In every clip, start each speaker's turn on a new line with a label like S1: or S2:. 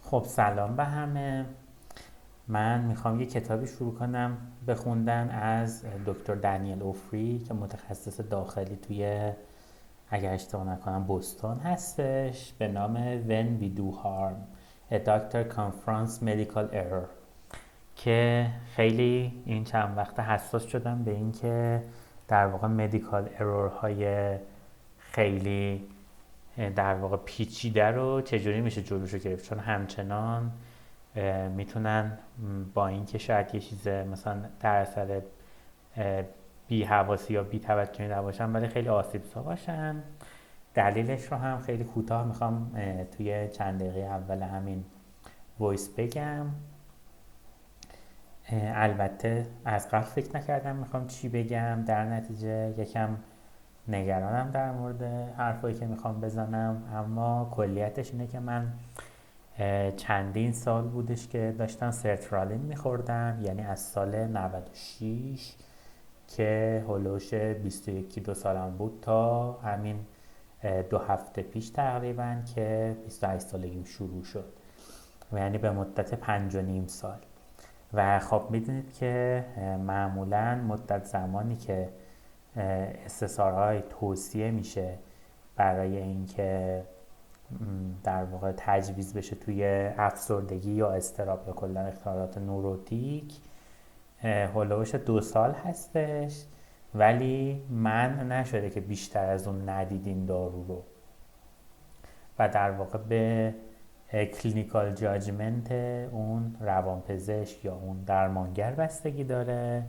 S1: خب سلام به همه. من میخوام یه کتابی شروع کنم بخوندن از دکتر دنیل افری که متخصص داخلی توی، اگر اشتباه نکنم، بوستون هستش، به نام When We Do Harm A Doctor Confronts Medical Error، که خیلی این چند وقت حساس شدم به این که در واقع مدیکال ارور های خیلی در واقع پیچیده رو چجوری میشه جلوشو گرفت، چون همچنان میتونن با اینکه شاید یه چیز مثلا در اثر بی حواسی یا بی توجهی نباشن ولی خیلی آسیب‌زا باشن. دلیلش رو هم خیلی کوتاه میخوام توی چند دقیقه اول همین وایس بگم. البته از قبل فکر نکردم میخوام چی بگم، در نتیجه یکم نگرانم در مورد حرفایی که میخوام بزنم، اما کلیتش اینه که من چندین سال بودش که داشتم سرترالین میخوردم، یعنی از سال 96 که هلوش 21-2 سالم بود تا همین 2 هفته پیش تقریبا که 28 سالگیم شروع شد، یعنی به مدت 5.5 سال. و خب میدونید که معمولا مدت زمانی که استثارهای توصیه میشه برای اینکه در واقع تجویز بشه توی افسردگی یا اضطراب یا کلا اختلالات نوروتیک، هلوش 2 سال هستش، ولی من نشده که بیشتر از اون ندیدین دارو رو، و در واقع به کلینیکال جاجمنت اون روانپزشک یا اون درمانگر بستگی داره.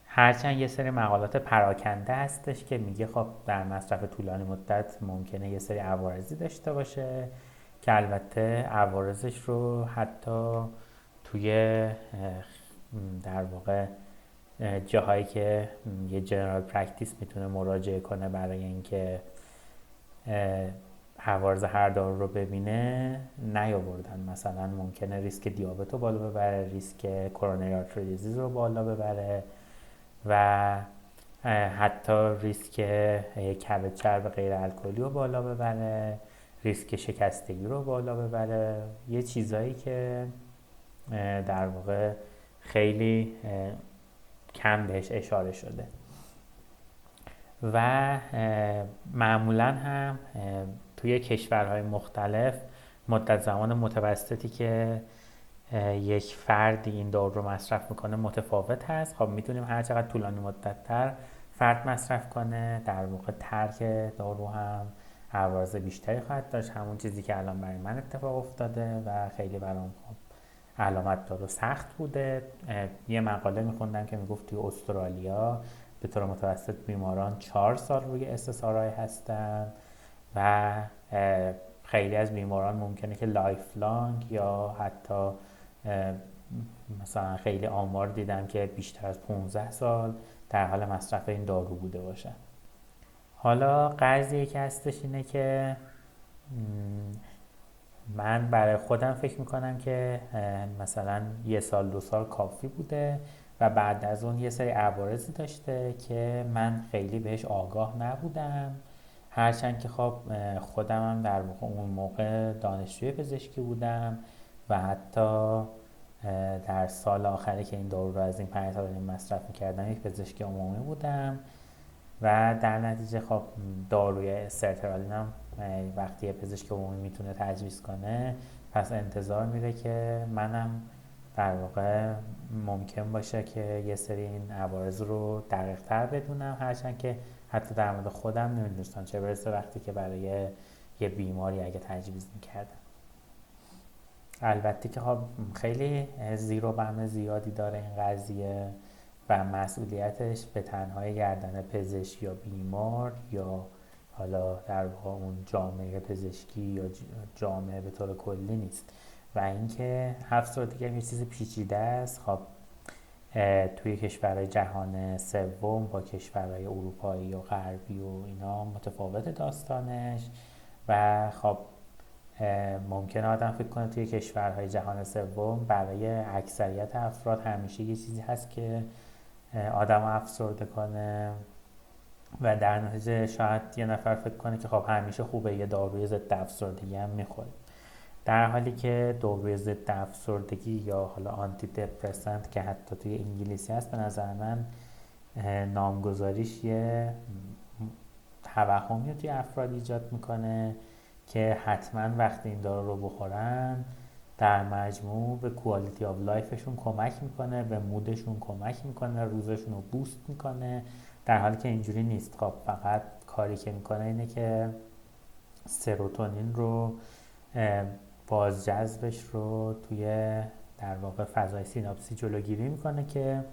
S1: هرچند یه سری مقالات پراکنده هستش که میگه خب در مصرف طولانی مدت ممکنه یه سری عوارضی داشته باشه، که البته عوارضش رو حتی توی در واقع جاهایی که یه جنرال پرکتیس میتونه مراجعه کنه برای اینکه عوارض هر دارو رو ببینه نیاوردن. مثلا ممکنه ریسک دیابت رو بالا ببره، ریسک کرونری آرتری دیزیز رو بالا ببره و حتی ریسک کبد چرب غیر الکلی رو بالا ببره، ریسک شکستگی رو بالا ببره، یه چیزایی که در واقع خیلی کم بهش اشاره شده. و معمولا هم توی کشورهای مختلف مدت زمان متوسطی که یک فردی این دارو رو مصرف میکنه متفاوت هست. خب میتونیم هر چقدر طولانی مدت تر فرد مصرف کنه، در واقع ترک دارو هم عوارض بیشتری خواهد داشت، همون چیزی که الان برای من اتفاق افتاده و خیلی برام علامت دارو سخت بوده. یه مقاله میخوندم که میگفت توی استرالیا به طور متوسط بیماران 4 سال روی SSRI هستن و خیلی از بیماران ممکنه که لایف لانگ یا حتی مثلا خیلی آمار دیدم که بیشتر از 15 سال در حال مصرف این دارو بوده باشن. حالا قضیه که هستش اینه که من برای خودم فکر میکنم که مثلا 1 سال 2 سال کافی بوده و بعد از اون یه سری عوارضی داشته که من خیلی بهش آگاه نبودم، هرچند که خب خودم هم در واقع اون موقع دانشجوی پزشکی بودم و حتی در سال آخری که این دارو رو از این 5 سال مصرف میکردم یک پزشکی عمومی بودم و در نتیجه خب داروی سرترالین هم وقتی یه پزشک عمومی میتونه تجویز کنه، پس انتظار میره که منم در واقع ممکن باشه که یه سری این عوارض رو دقیق تر بدونم، هرچند که حتی در مورد خودم نمیدونستم، چه برسه وقتی که برای یه بیماری اگه تجویز میکردم. البته که خب خیلی زیر و بم زیادی داره این قضیه و مسئولیتش به تنهای گردن پزشک یا بیمار یا حالا در واقع اون جامعه پزشکی یا جامعه به طور کلی نیست. و اینکه افسردگی یه چیز پیچیده است. خب توی کشورهای جهان سوم با کشورهای اروپایی و غربی و اینا متفاوت داستانش و خب ممکنه آدم فکر کنه توی کشورهای جهان سوم برای اکثریت افراد همیشه یه چیزی هست که آدم رو افسرده کنه و در نتیجه شاید یه نفر فکر کنه که خب همیشه خوبه یه داروی ضد افسردگی هم میخوره. در حالی که داروی ضد افسردگی یا حالا آنتی دپرسنت که حتی توی انگلیسی هست، به نظر من نامگذاریش یه توهمی رو توی افراد ایجاد میکنه که حتما وقتی این دارو رو بخورن در مجموع به کوالیتی آف لایفشون کمک میکنه، به مودشون کمک میکنه، روزشون رو بوست میکنه، در حالی که اینجوری نیست. خب فقط کاری که میکنه اینه که سروتونین رو بازجذبش رو توی در واقع فضای سیناپسی جلوگیری میکنه که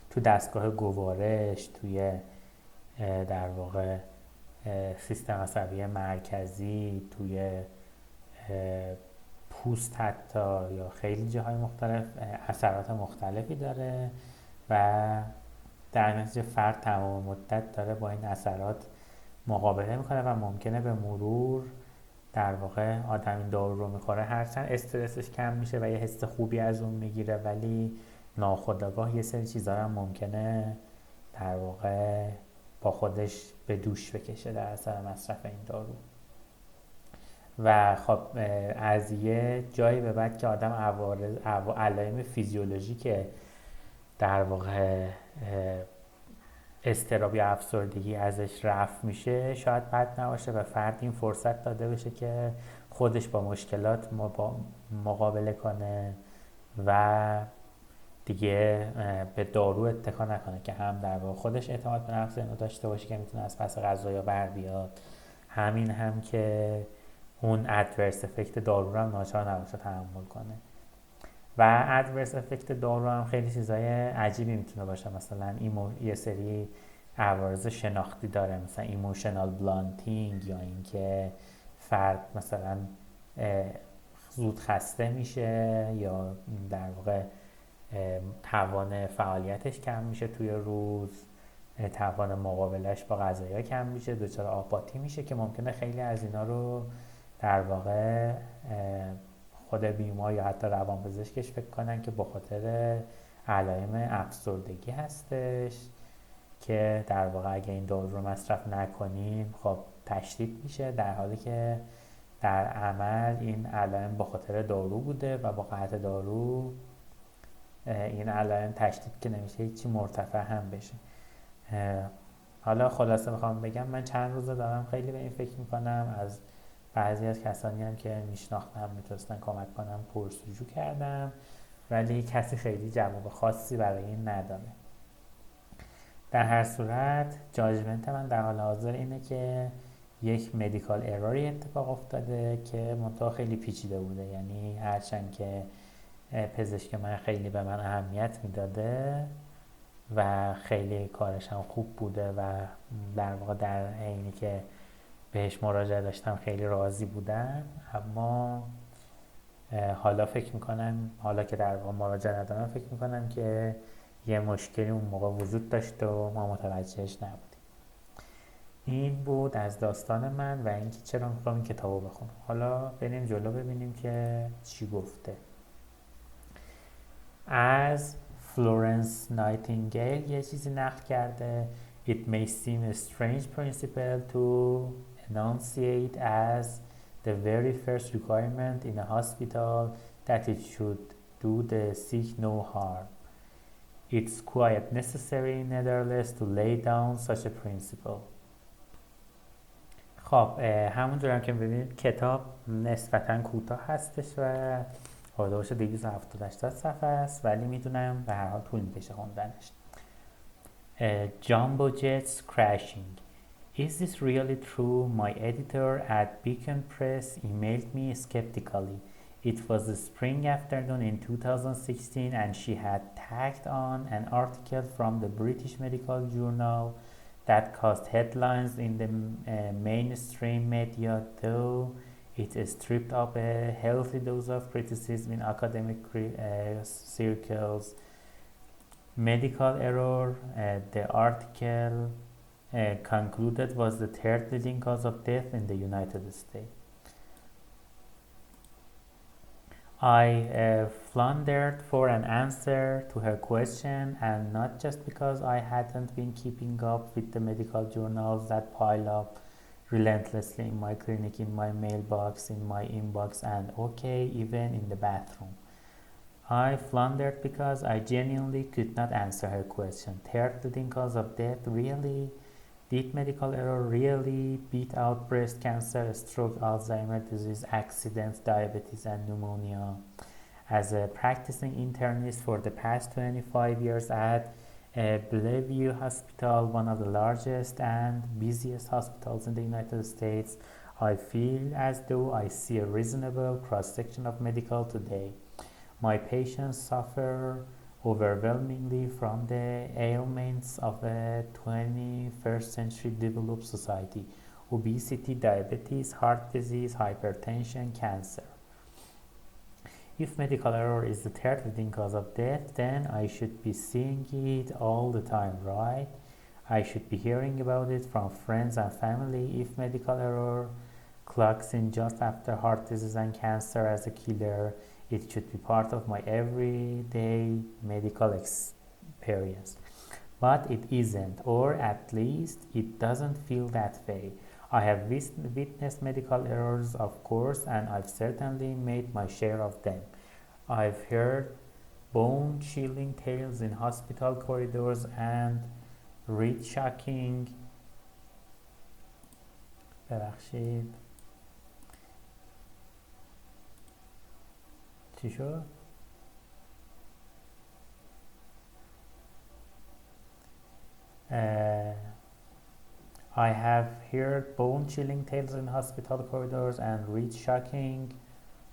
S1: تو دستگاه گوارش، توی در واقع سیستم عصبی مرکزی، توی پوست حتی یا خیلی جاهای مختلف اثرات مختلفی داره و در نتیجه فرد تمام مدت داره با این اثرات مقابله میکنه و ممکنه به مرور در واقع آدم این دارو رو میخوره، هرچند استرسش کم میشه و یه حس خوبی از اون میگیره، ولی ناخودآگاه یه سری چیزا هم ممکنه در واقع با خودش به دوش بکشه در اثر مصرف این دارو. و خب از یه جایی به بعد که آدم علائم فیزیولوژیک در واقع اضطراب یا افسردگی ازش رفع میشه، شاید بد نباشه و فرد این فرصت داده بشه که خودش با مشکلات مقابله کنه و دیگه به دارو اتکا نکنه، که هم در واقع خودش اعتماد به نفس اینو داشته باشه که میتونه از پس غذایا بر بیاد، همین هم که اون ادورس افکت دارو رو هم ناچار نباشه تحمل کنه. و ادورس افکت دارو هم خیلی چیزای عجیبی میتونه باشه، مثلا یه سری عوارض شناختی داره، مثلا ایموشنال بلانتینگ، یا اینکه فرد مثلا زود خسته میشه یا در واقع توان فعالیتش کم میشه توی روز، توان مقابلش با غذایا کم میشه، دچار آپاتی میشه، که ممکنه خیلی از اینا رو در واقع خود بیمار یا حتی روانپزشکش فکر کنن که به خاطر علائم افسردگی هستش، که در واقع اگه این دارو رو مصرف نکنیم خب تشدید میشه، در حالی که در عمل این علائم به خاطر دارو بوده و با قطع دارو این علائم تشدید که نمیشه، هیچی مرتفع هم بشه. حالا خلاصه میخوام بگم، من چند روزه دارم خیلی به این فکر میکنم، از بعضی از کسانی هم که میشناختم میتونستن کمک کنم پرسجو کردم، ولی کسی خیلی جواب خاصی برای این نداره. در هر صورت جاجمنت من در حال حاضر اینه که یک مدیکال اروری اتفاق افتاده که منتها خیلی پیچیده بوده، یعنی هرچند که پزشک من خیلی به من اهمیت میداده و خیلی کارش هم خوب بوده و در واقع در حینی که بهش مراجعه داشتم خیلی راضی بودم، اما حالا فکر میکنم، حالا که در واقع مراجعه ندارم، فکر میکنم که یه مشکلی اون موقع وجود داشت و ما متوجهش نبودیم. این بود از داستان من و اینکه چرا میخوام این کتابو بخونم. حالا بریم جلو ببینیم که چی گفته. از فلورنس نایتینگیل یه چیزی نقل کرده: It may seem a strange principle to enunciate as the very first requirement in a hospital that it should do the sick no harm. It's quite necessary nevertheless to lay down such a principle. خب همونجور هم که ببینید کتاب نسبتاً کوتاه هستش و حدودش 270-80 صفحه است، ولی میدونم به هر حال طول میکشه خوندنش. Jumbo jets crashing. Is this really true? My editor at Beacon Press emailed me skeptically. It was a spring afternoon in 2016 and she had tagged on an article from the British Medical Journal that caused headlines in the mainstream media, though it stripped up a healthy dose of criticism in academic circles. Medical error, the article concluded, was the third leading cause of death in the United States. I floundered for an answer to her question, and not just because I hadn't been keeping up with the medical journals that pile up relentlessly in my clinic, in my mailbox, in my inbox, and okay, even in the bathroom. I floundered because I genuinely could not answer her question. Third leading cause of death, really? Did medical error really beat out breast cancer, stroke, Alzheimer's disease, accidents, diabetes, and pneumonia? As a practicing internist for the past 25 years at Bellevue Hospital, one of the largest and busiest hospitals in the United States, I feel as though I see a reasonable cross-section of medical today. My patients suffer overwhelmingly from the ailments of a 21st century developed society: obesity, diabetes, heart disease, hypertension, cancer. If medical error is the third leading cause of death, then I should be seeing it all the time, right? I should be hearing about it from friends and family. If medical error clocks in just after heart disease and cancer as a killer, it should be part of my everyday medical experience. But it isn't, or at least it doesn't feel that way. I have witnessed medical errors, of course, and I've certainly made my share of them. I've heard bone-chilling tales in hospital corridors and read shocking چی شد؟ I have heard bone-chilling tales in hospital corridors and read shocking,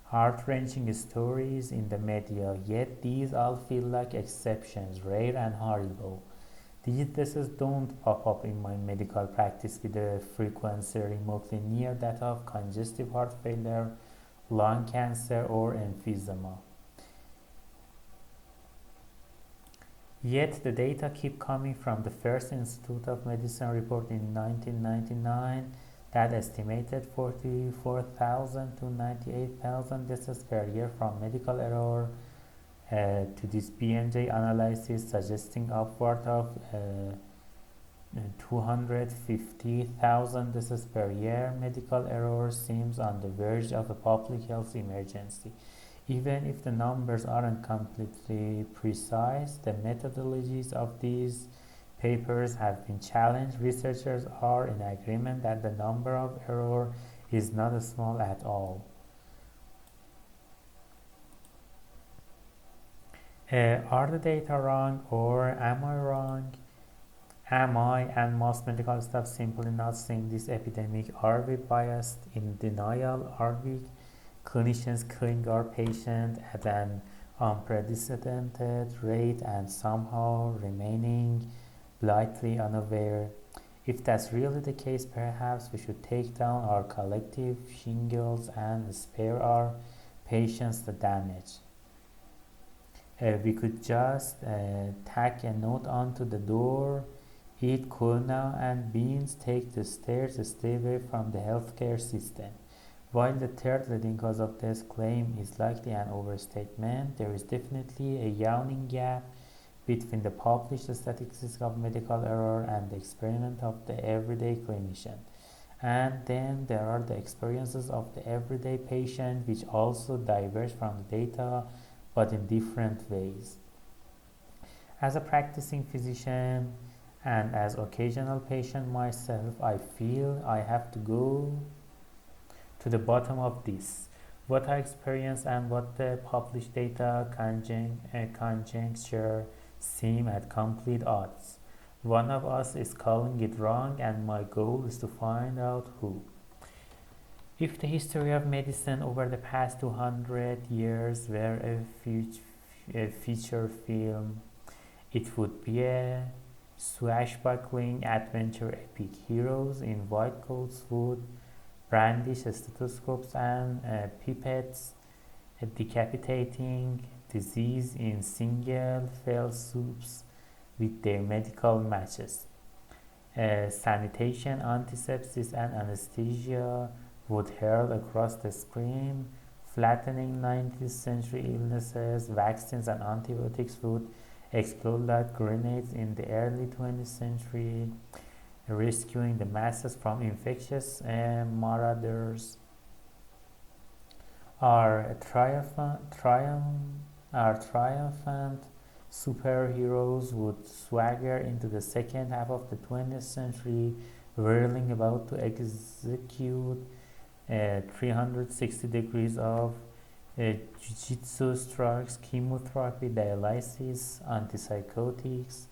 S1: heart-wrenching stories in the media, yet these all feel like exceptions, rare and horrible. These cases don't pop up in my medical practice with a frequency remotely near that of congestive heart failure, lung cancer, or emphysema. Yet the data keep coming from the first Institute of Medicine report in 1999 that estimated 44,000 to 98,000 deaths per year from medical error, to this BMJ analysis suggesting upward of 250,000 deaths per year. Medical error seems on the verge of a public health emergency. Even if the numbers aren't completely precise, the methodologies of these papers have been challenged. Researchers are in agreement that the number of error is not small at all. Are the data wrong, or am I wrong? Am I and most medical staff simply not seeing this epidemic? Are we biased, in denial? Are we clinicians killing our patients at an unprecedented rate and somehow remaining blithely unaware? If that's really the case, perhaps we should take down our collective shingles and spare our patients the damage. We could just tack a note onto the door: eat quinoa and beans, take the stairs, stay away from the healthcare system. While the third leading cause of death claim is likely an overstatement, there is definitely a yawning gap between the published statistics of medical error and the experiment of the everyday clinician. And then there are the experiences of the everyday patient, which also diverge from the data, but in different ways. As a practicing physician and as occasional patient myself, I feel I have to go to the bottom of this. What I experience and what the published data conjecture seem at complete odds. One of us is calling it wrong, and my goal is to find out who. If the history of medicine over the past 200 years were a feature film, it would be a swashbuckling adventure epic. Heroes in white coats would brandish stethoscopes and pipettes, decapitating disease in single fell swoops with their medical matches. Sanitation, antisepsis, and anesthesia would hurl across the screen, flattening 19th century illnesses. Vaccines and antibiotics would explode like grenades in the early 20th century. rescuing the masses from infectious marauders. Our triumphant superheroes would swagger into the second half of the 20th century, whirling about to execute 360 degrees of jiu-jitsu strikes, chemotherapy, dialysis, antipsychotics,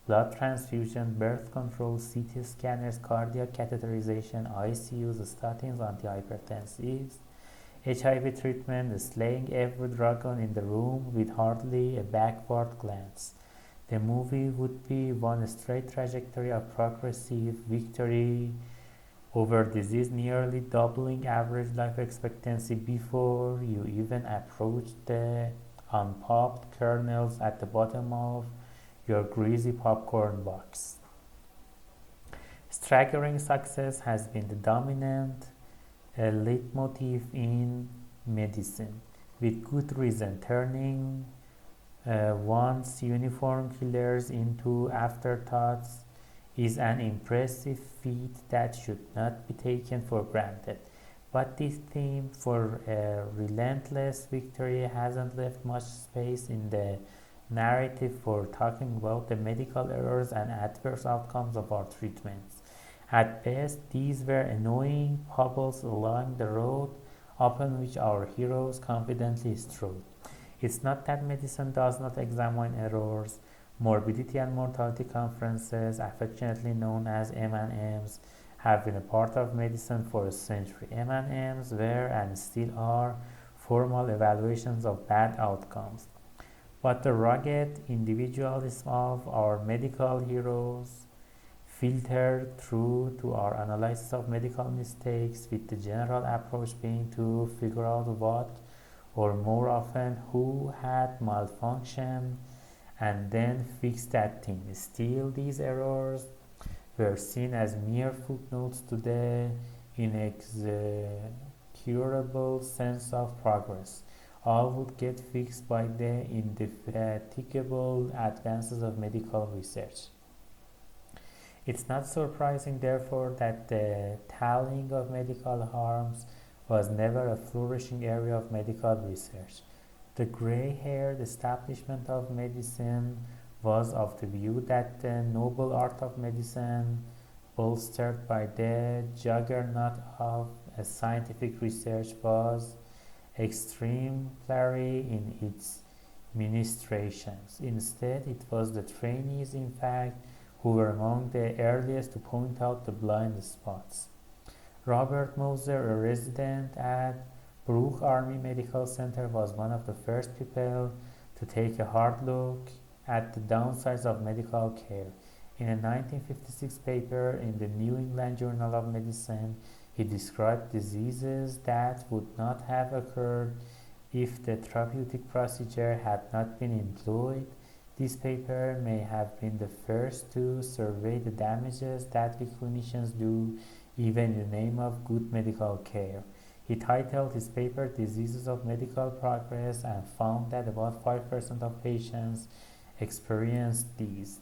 S1: blood transfusion, birth control, CT scanners, cardiac catheterization, ICUs, statins, antihypertensives, HIV treatment, slaying every dragon in the room with hardly a backward glance. The movie would be one straight trajectory of progressive victory over disease, nearly doubling average life expectancy before you even approach the unpopped kernels at the bottom of your greasy popcorn box. Staggering success has been the dominant leitmotif in medicine, with good reason, turning once uniform killers into afterthoughts is an impressive feat that should not be taken for granted. But this theme for a relentless victory hasn't left much space in the narrative for talking about the medical errors and adverse outcomes of our treatments. At best, these were annoying pobbles along the road upon which our heroes confidently strode. It's not that medicine does not examine errors. Morbidity and mortality conferences, affectionately known as M&Ms, have been a part of medicine for a century. M&Ms were and still are formal evaluations of bad outcomes. But the rugged individualism of our medical heroes filtered through to our analysis of medical mistakes, with the general approach being to figure out what, or more often who, had malfunctioned and then fix that thing. Still, these errors were seen as mere footnotes to the inexorable sense of progress. All would get fixed by the indefatigable advances of medical research. It's not surprising, therefore, that the tallying of medical harms was never a flourishing area of medical research. The gray-haired establishment of medicine was of the view that the noble art of medicine, bolstered by the juggernaut of scientific research, was exemplary in its ministrations. Instead, it was the trainees, in fact, who were among the earliest to point out the blind spots. Robert Moser, a resident at Brooke Army Medical Center, was one of the first people to take a hard look at the downsides of medical care. In a 1956 paper in the New England Journal of Medicine, he described diseases that would not have occurred if the therapeutic procedure had not been employed. This paper may have been the first to survey the damages that we clinicians do even in the name of good medical care. He titled his paper Diseases of Medical Progress and found that about 5% of patients experienced these.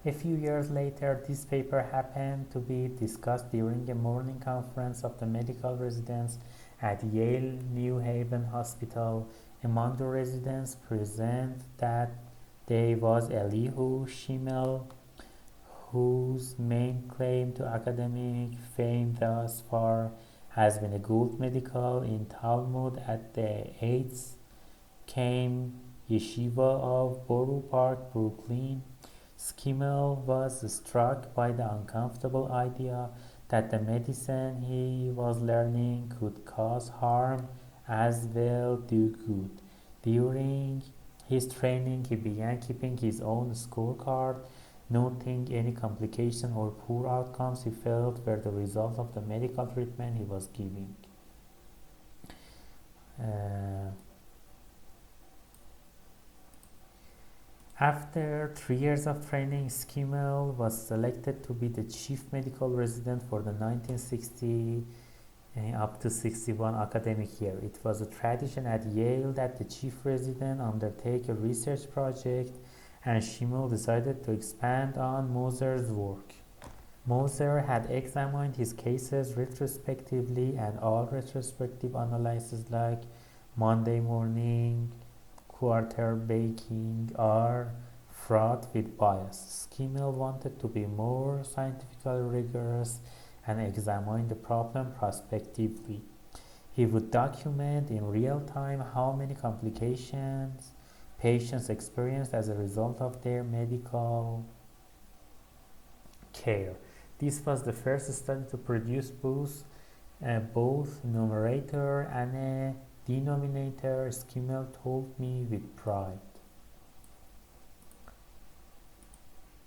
S1: A few years later, this paper happened to be discussed during a morning conference of the medical residents at Yale New Haven Hospital. Among the residents present that day was Elihu Schimmel, whose main claim to academic fame thus far has been a good medical in Talmud at the Eitz Chaim Yeshiva of Borough Park, Brooklyn. Schimmel was struck by the uncomfortable idea that the medicine he was learning could cause harm as well do good. During his training, he began keeping his own scorecard, noting any complication or poor outcomes he felt were the result of the medical treatment he was giving. After 3 years of training, Schimmel was selected to be the chief medical resident for the 1960 up to 61 academic year. It was a tradition at Yale that the chief resident undertake a research project and Schimmel decided to expand on Moser's work. Moser had examined his cases retrospectively, and all retrospective analyses like Monday morning quarterbacking are fraught with bias. Schimmel wanted to be more scientifically rigorous and examine the problem prospectively. He would document in real time how many complications patients experienced as a result of their medical care. This was the first study to produce both numerator and a denominator, Schimmel told me with pride.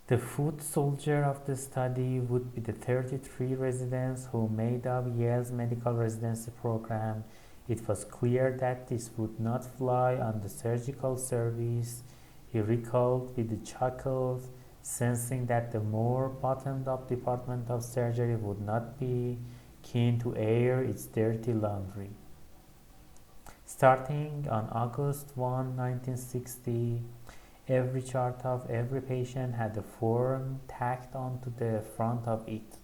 S1: The foot soldier of the study would be the 33 residents who made up Yale's medical residency program. It was clear that this would not fly on the surgical service, he recalled with a chuckle, sensing that the more bottomed-up department of surgery would not be keen to air its dirty laundry. Starting on August 1, 1960, every chart of every patient had a form tacked onto the front of it.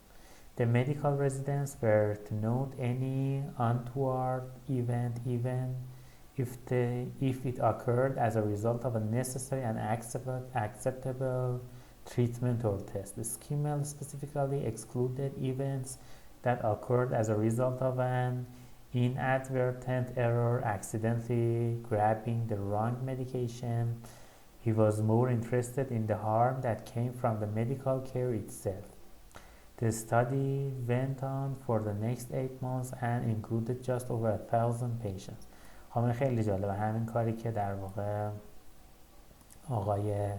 S1: The medical residents were to note any untoward event, even if it occurred as a result of a necessary and acceptable treatment or test. The Schimmel specifically excluded events that occurred as a result of an inadvertent error, accidentally grabbing the wrong medication. He was more interested in the harm that came from the medical care itself. The study went on for the next 8 months and included just over 1,000 patients. همین خیلی جالبه، همین کاری که در واقع آقای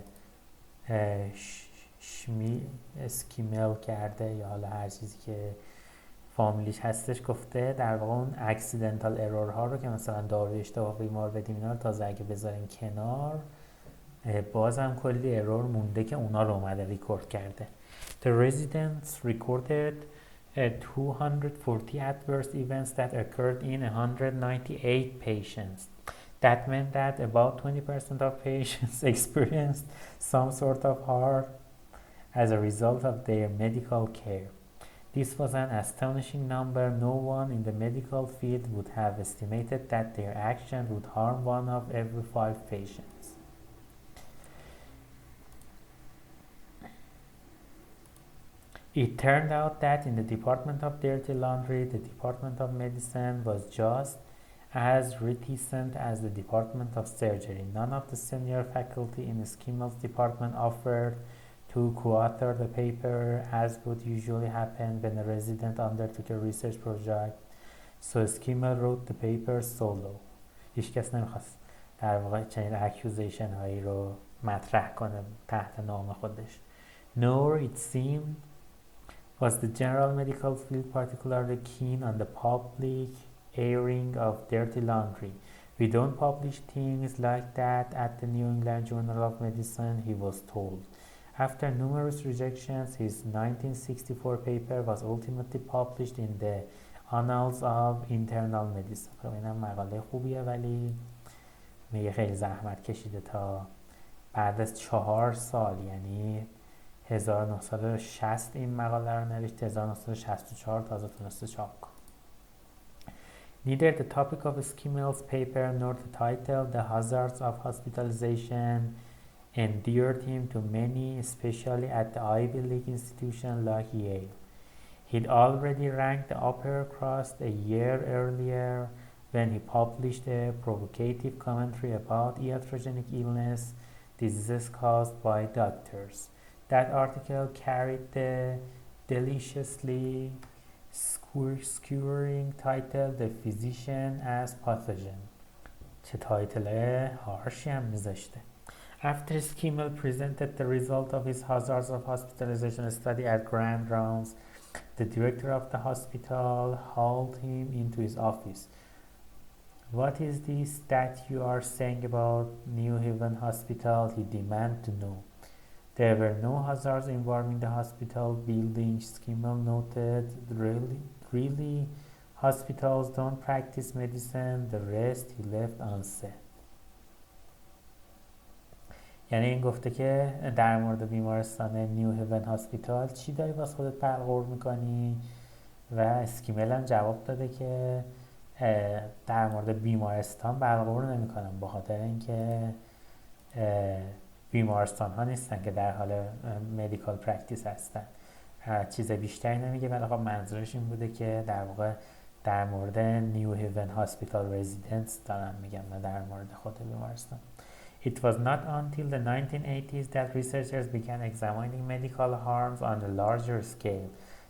S1: اسکیمل کرده یا حالا هر چیزی که فامیلیش هستش گفته، در واقع اون اکسیدنتال ارورها رو که مثلا داروی اشتباه بیمار بدیم اینا رو تازه اگه بذاریم کنار، بازم کلی ارور مونده که اونا رو اومده ریکورد کرده. The residents recorded 240 adverse events that occurred in 198 patients. That meant that about 20% of patients experienced some sort of harm as a result of their medical care. This was an astonishing number. No one in the medical field would have estimated that their action would harm one of every 5 patients. It turned out that in the Department of Dirty Laundry, the Department of Medicine was just as reticent as the Department of Surgery. None of the senior faculty in Schimmel's department offered to co-author the paper, as would usually happen when a resident undertook a research project. So Schimmel wrote the paper solo. هیچ کس نمیخواست در واقع چنین اکیوزیشن هایی رو مطرح کنه تحت نام خودش. Nor it seemed was the general medical field particularly keen on the public airing of dirty laundry. We don't publish things like that at the New England Journal of Medicine, he was told. After numerous rejections, his 1964 paper was ultimately published in the Annals of Internal Medicine. خب اینم مقاله خوبیه، ولی میگه خیلی زحمت کشیده تا بعد از 4 سال، یعنی 1960 این مقاله رو نوشته، 1964 تازه تونسته چاپ کنه. Neither the topic of Schimmel's paper nor the title, The Hazards of Hospitalization, endeared him to many, especially at the Ivy League institution like Yale. He'd already ranked the upper crust a year earlier when he published a provocative commentary about iatrogenic illness, diseases caused by doctors. That article carried the deliciously skewering title, The Physician as Pathogen. چه تایتل هارشی هم میذاشته. After Schimmel presented the result of his hazards of hospitalization study at grand rounds, the director of the hospital hauled him into his office. What is this that you are saying about New Haven Hospital? He demanded to know. There were no hazards involving the hospital building, Schimmel noted. Really, hospitals don't practice medicine. The rest he left unsaid. یعنی این گفته که در مورد بیمارستان نیو هیون هاسپیتال چی داری واسه خودت برقرار میکنی و اسکیمل هم جواب داده که در مورد بیمارستان برقرار نمیکنم، به خاطر اینکه بیمارستان ها نیستن که در حال مدیکال پرکتیس هستن. چیز بیشتری نمیگه، ولی خب منظورش این بوده که در واقع در مورد نیو هیون هاسپیتال رزیدنتس دارن میگم، نه در مورد خود بیمارستان. It was not until the 1980s that researchers began examining medical harms on a larger scale.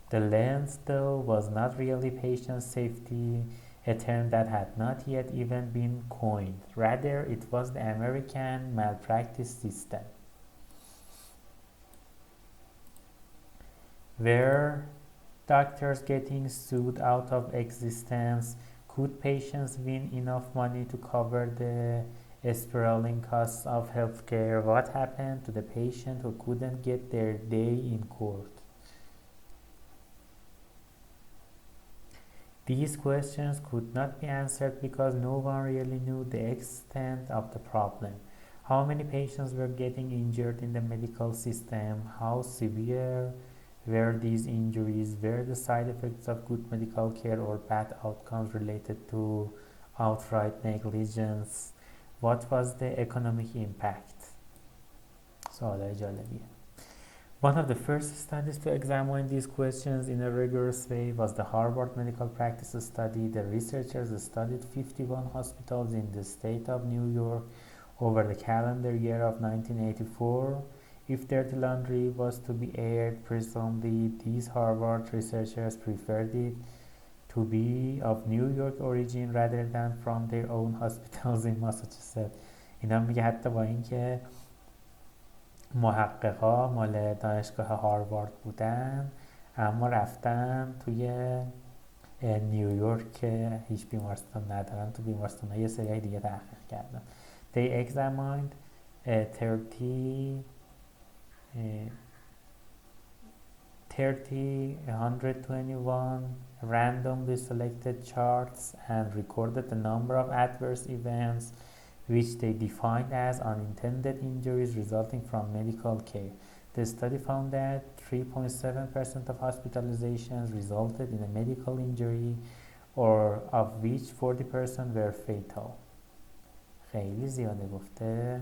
S1: The lens, though, was not really patient safety, a term that had not yet even been coined. Rather, it was the American malpractice system. Were doctors getting sued out of existence? Could patients win enough money to cover the spiraling costs of healthcare? What happened to the patient who couldn't get their day in court? These questions could not be answered because no one really knew the extent of the problem. How many patients were getting injured in the medical system? How severe were these injuries? Were the side effects of good medical care or bad outcomes related to outright negligence? What was the economic impact? سوالای جالبیه. One of the first studies to examine these questions in a rigorous way was the Harvard Medical Practice Study. The researchers studied 51 hospitals in the state of New York over the calendar year of 1984. If dirty laundry was to be aired, presumably these Harvard researchers preferred it to be of New York origin rather than from their own hospitals in Massachusetts. اینا میگه حتی با اینکه محققا مال دانشگاه هاروارد بودن، اما رفتن توی نیویورک که هیچ بیمارستان ندارن، تو بیمارستان ها یه سری دیگه تحقیق کردن. They examined 121 randomly selected charts and recorded the number of adverse events which they defined as unintended injuries resulting from medical care. The study found that 3.7% of hospitalizations resulted in a medical injury, or of which 40% were fatal. خیلی زیاده گفته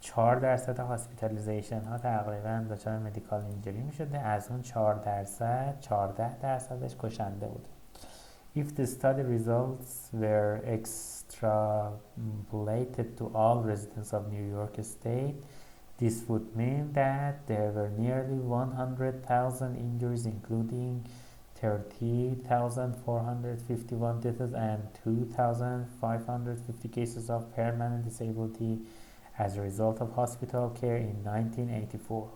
S1: 4% هاسپیتالیزیشن ها تقریبا دچار مدیکال اینجری می شده، از اون 14%ش کشنده بوده. If the study results were extrapolated to all residents of New York State, this would mean that there were nearly 100,000 injuries, including 30,451 deaths and 2,550 cases of permanent disability as a result of hospital care in 1984.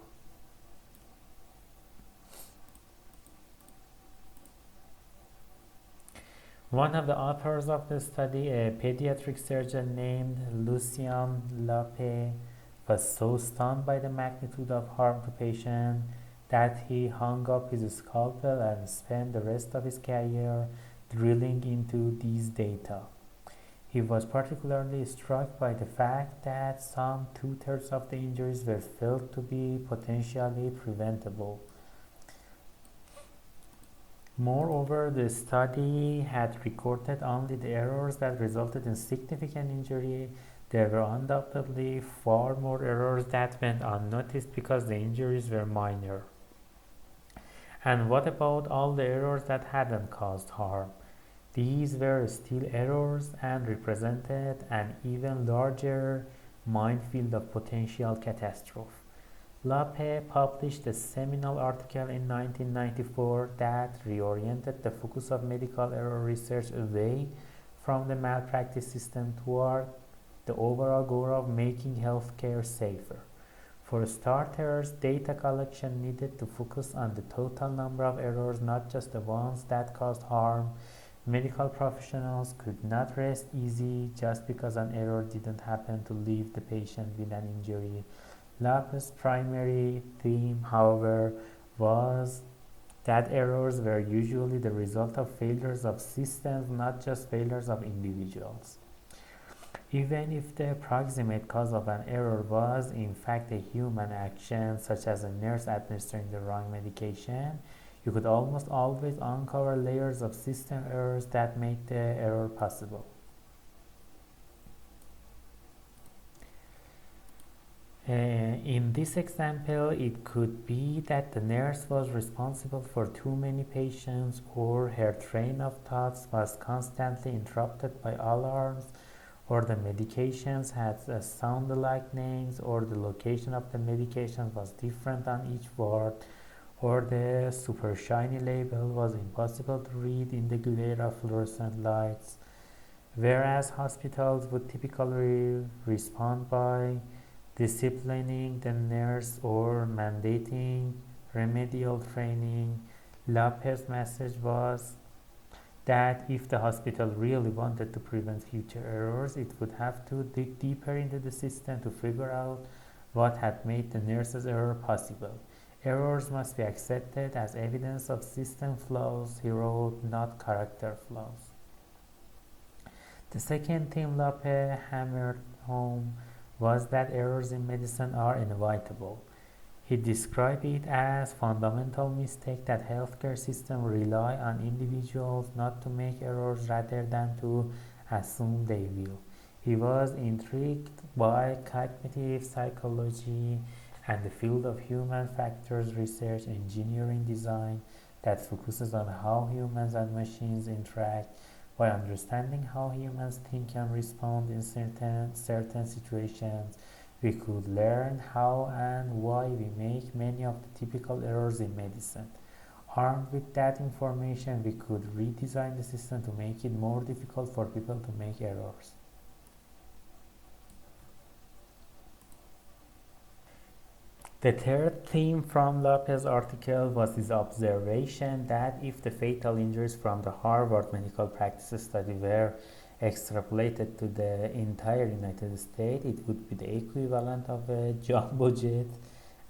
S1: One of the authors of the study, a pediatric surgeon named Lucien Lappe, was so stunned by the magnitude of harm to patients that he hung up his scalpel and spent the rest of his career drilling into these data. He was particularly struck by the fact that some 2/3 of the injuries were felt to be potentially preventable. Moreover, the study had recorded only the errors that resulted in significant injury. There were undoubtedly far more errors that went unnoticed because the injuries were minor. And what about all the errors that hadn't caused harm? These were still errors and represented an even larger minefield of potential catastrophe. Lappe published a seminal article in 1994 that reoriented the focus of medical error research away from the malpractice system toward the overall goal of making healthcare safer. For starters, data collection needed to focus on the total number of errors, not just the ones that caused harm. Medical professionals could not rest easy just because an error didn't happen to leave the patient with an injury. Lappe's primary theme, however, was that errors were usually the result of failures of systems, not just failures of individuals. Even if the approximate cause of an error was in fact a human action, such as a nurse administering the wrong medication, you could almost always uncover layers of system errors that make the error possible. In this example, it could be that the nurse was responsible for too many patients, or her train of thoughts was constantly interrupted by alarms, or the medications had sound-alike names, or the location of the medication was different on each ward, or the super shiny label was impossible to read in the glare of fluorescent lights. Whereas hospitals would typically respond by disciplining the nurse or mandating remedial training, Lopez's message was that if the hospital really wanted to prevent future errors, it would have to dig deeper into the system to figure out what had made the nurse's error possible. Errors must be accepted as evidence of system flaws, he wrote, not character flaws. The second theme Lope hammered home was that errors in medicine are inevitable. He described it as a fundamental mistake that healthcare systems rely on individuals not to make errors rather than to assume they will. He was intrigued by cognitive psychology and the field of human factors research, engineering design, that focuses on how humans and machines interact. By understanding how humans think and respond in certain situations, we could learn how and why we make many of the typical errors in medicine. Armed with that information, we could redesign the system to make it more difficult for people to make errors. The third theme from Lopez's article was his observation that if the fatal injuries from the Harvard medical practice study were extrapolated to the entire United States, it would be the equivalent of a jumbo jet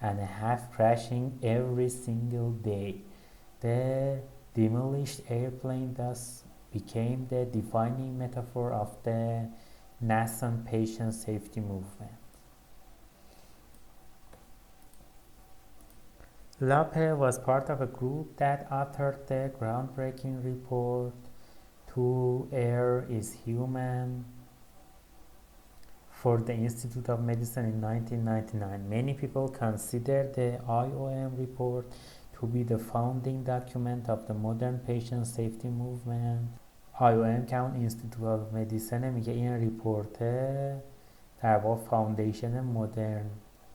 S1: and a half crashing every single day. The demolished airplane thus became the defining metaphor of the nascent patient safety movement. Lope was part of a group that authored the groundbreaking report "To Err is Human" for the Institute of Medicine in 1999. Many people consider the IOM report to be the founding document of the modern patient safety movement. IOM که اون Institute of Medicine میگه این ریپورت در واقع فاوندیشن مدرن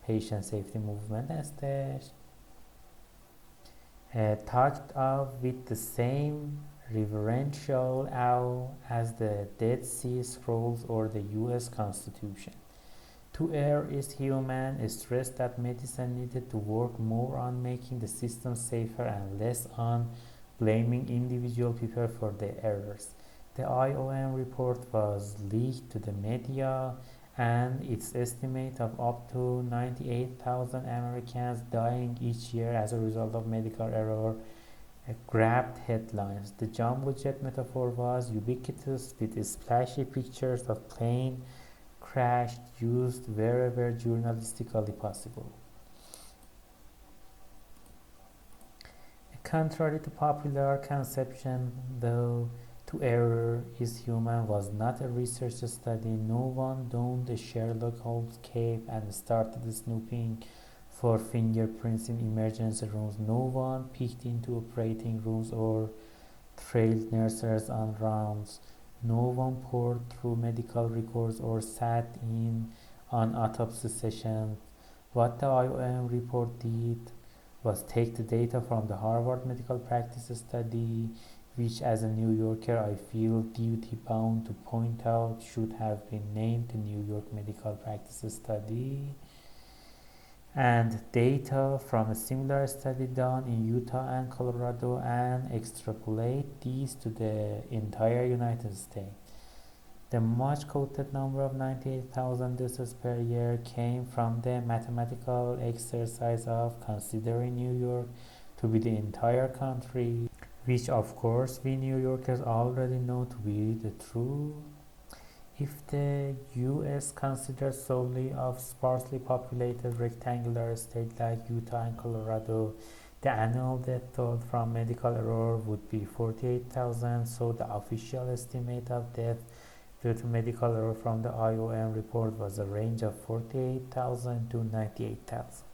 S1: patient safety movement هستش. Talked of with the same reverential awe as the Dead Sea Scrolls or the US Constitution. To Err is Human stressed that medicine needed to work more on making the system safer and less on blaming individual people for their errors. The IOM report was leaked to the media, and its estimate of up to 98,000 Americans dying each year as a result of medical error grabbed headlines. The jumbo jet metaphor was ubiquitous, with splashy pictures of plane crashed used wherever journalistically possible. Contrary to popular conception, though, To Err is Human was not a research study. No one donned a Sherlock Holmes cape and started snooping for fingerprints in emergency rooms. No one peeked into operating rooms or trailed nurses on rounds. No one pored through medical records or sat in on autopsy sessions. What the IOM report did was take the data from the Harvard Medical Practice Study, which as a New Yorker I feel duty-bound to point out should have been named the New York Medical Practice Study, and data from a similar study done in Utah and Colorado, and extrapolate these to the entire United States. The much quoted number of 98,000 deaths per year came from the mathematical exercise of considering New York to be the entire country, which of course we New Yorkers already know to be the true. If the U.S. considered solely of sparsely populated rectangular states like Utah and Colorado, the annual death toll from medical error would be 48,000, so the official estimate of death due to medical error from the IOM report was a range of 48,000 to 98,000.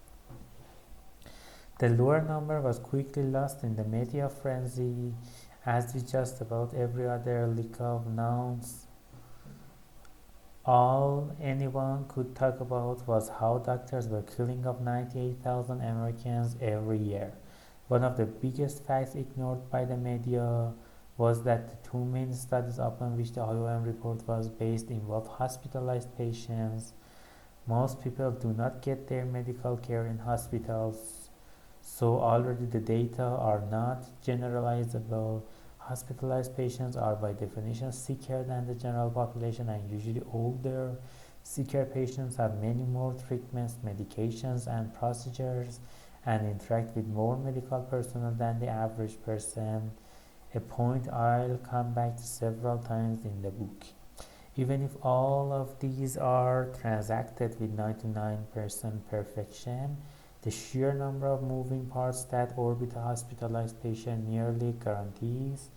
S1: The lower number was quickly lost in the media frenzy, as with just about every other leak of nouns. All anyone could talk about was how doctors were killing of 98,000 Americans every year. One of the biggest facts ignored by the media was that the two main studies upon which the IOM report was based involved hospitalized patients. Most people do not get their medical care in hospitals, so already the data are not generalizable. Hospitalized patients are by definition sicker than the general population, and usually older. Sicker patients have many more treatments, medications, and procedures, and interact with more medical personnel than the average person, a point I'll come back to several times in the book. Even if all of these are transacted with 99% perfection, the sheer number of moving parts that orbit a hospitalized patient nearly guarantees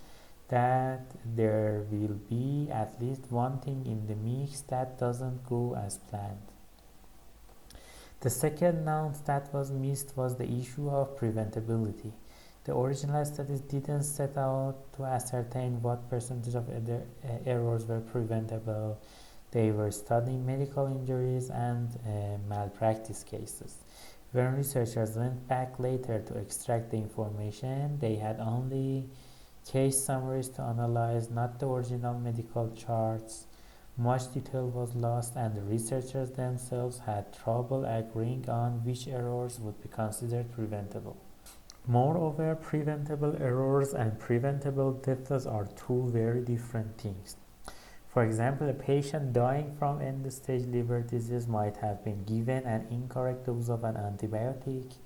S1: that there will be at least one thing in the mix that doesn't go as planned. The second note that was missed was the issue of preventability. The original studies didn't set out to ascertain what percentage of errors were preventable. They were studying medical injuries and malpractice cases. When researchers went back later to extract the information, they had only case summaries to analyze, not the original medical charts. Much detail was lost, and the researchers themselves had trouble agreeing on which errors would be considered preventable. Moreover, preventable errors and preventable deaths are two very different things. For example, a patient dying from end-stage liver disease might have been given an incorrect dose of an antibiotic.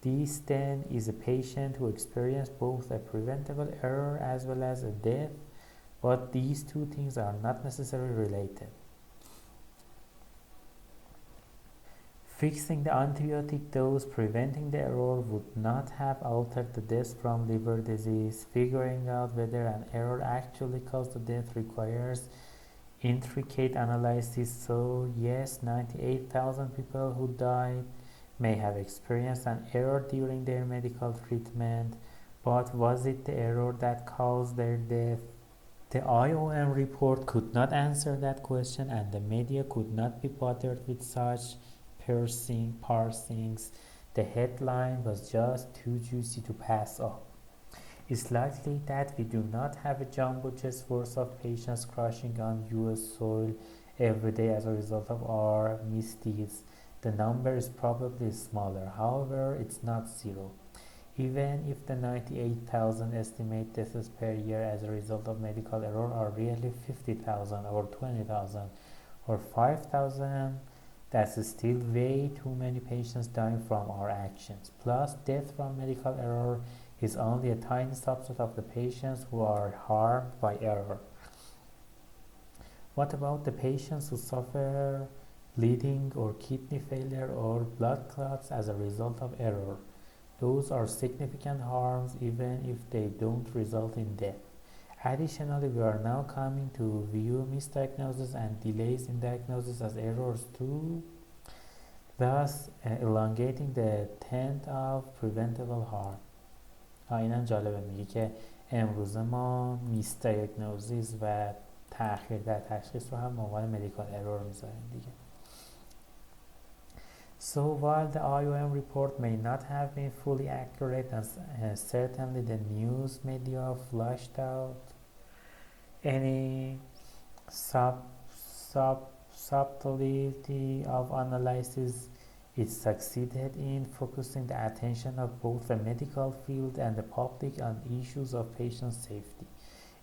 S1: This then is a patient who experienced both a preventable error as well as a death, but these two things are not necessarily related. Fixing the antibiotic dose, preventing the error would not have altered the death from liver disease. Figuring out whether an error actually caused the death requires intricate analysis. So yes, 98,000 people who died may have experienced an error during their medical treatment, but was it the error that caused their death? The IOM report could not answer that question, and the media could not be bothered with such parsings. The headline was just too juicy to pass up. It's likely that we do not have a jumbo jet worth of patients crashing on US soil every day as a result of our misdeeds. The number is probably smaller. However, it's not zero. Even if the 98,000 estimated deaths per year as a result of medical error are really 50,000 or 20,000 or 5,000, that's still way too many patients dying from our actions. Plus, death from medical error is only a tiny subset of the patients who are harmed by error. What about the patients who suffer bleeding or kidney failure or blood clots as a result of error? Those are significant harms even if they don't result in death. Additionally, we are now coming to view misdiagnosis and delays in diagnosis as errors too, thus elongating the tent of preventable harm. اینم جالبه، میگه که امروزه ما میسدایگنوزیس و تأخیر در تشخیص رو هم به عنوان مدیکال ارور میذاریم دیگه. So while the IOM report may not have been fully accurate, and certainly the news media flushed out any subtlety of analysis, it succeeded in focusing the attention of both the medical field and the public on issues of patient safety.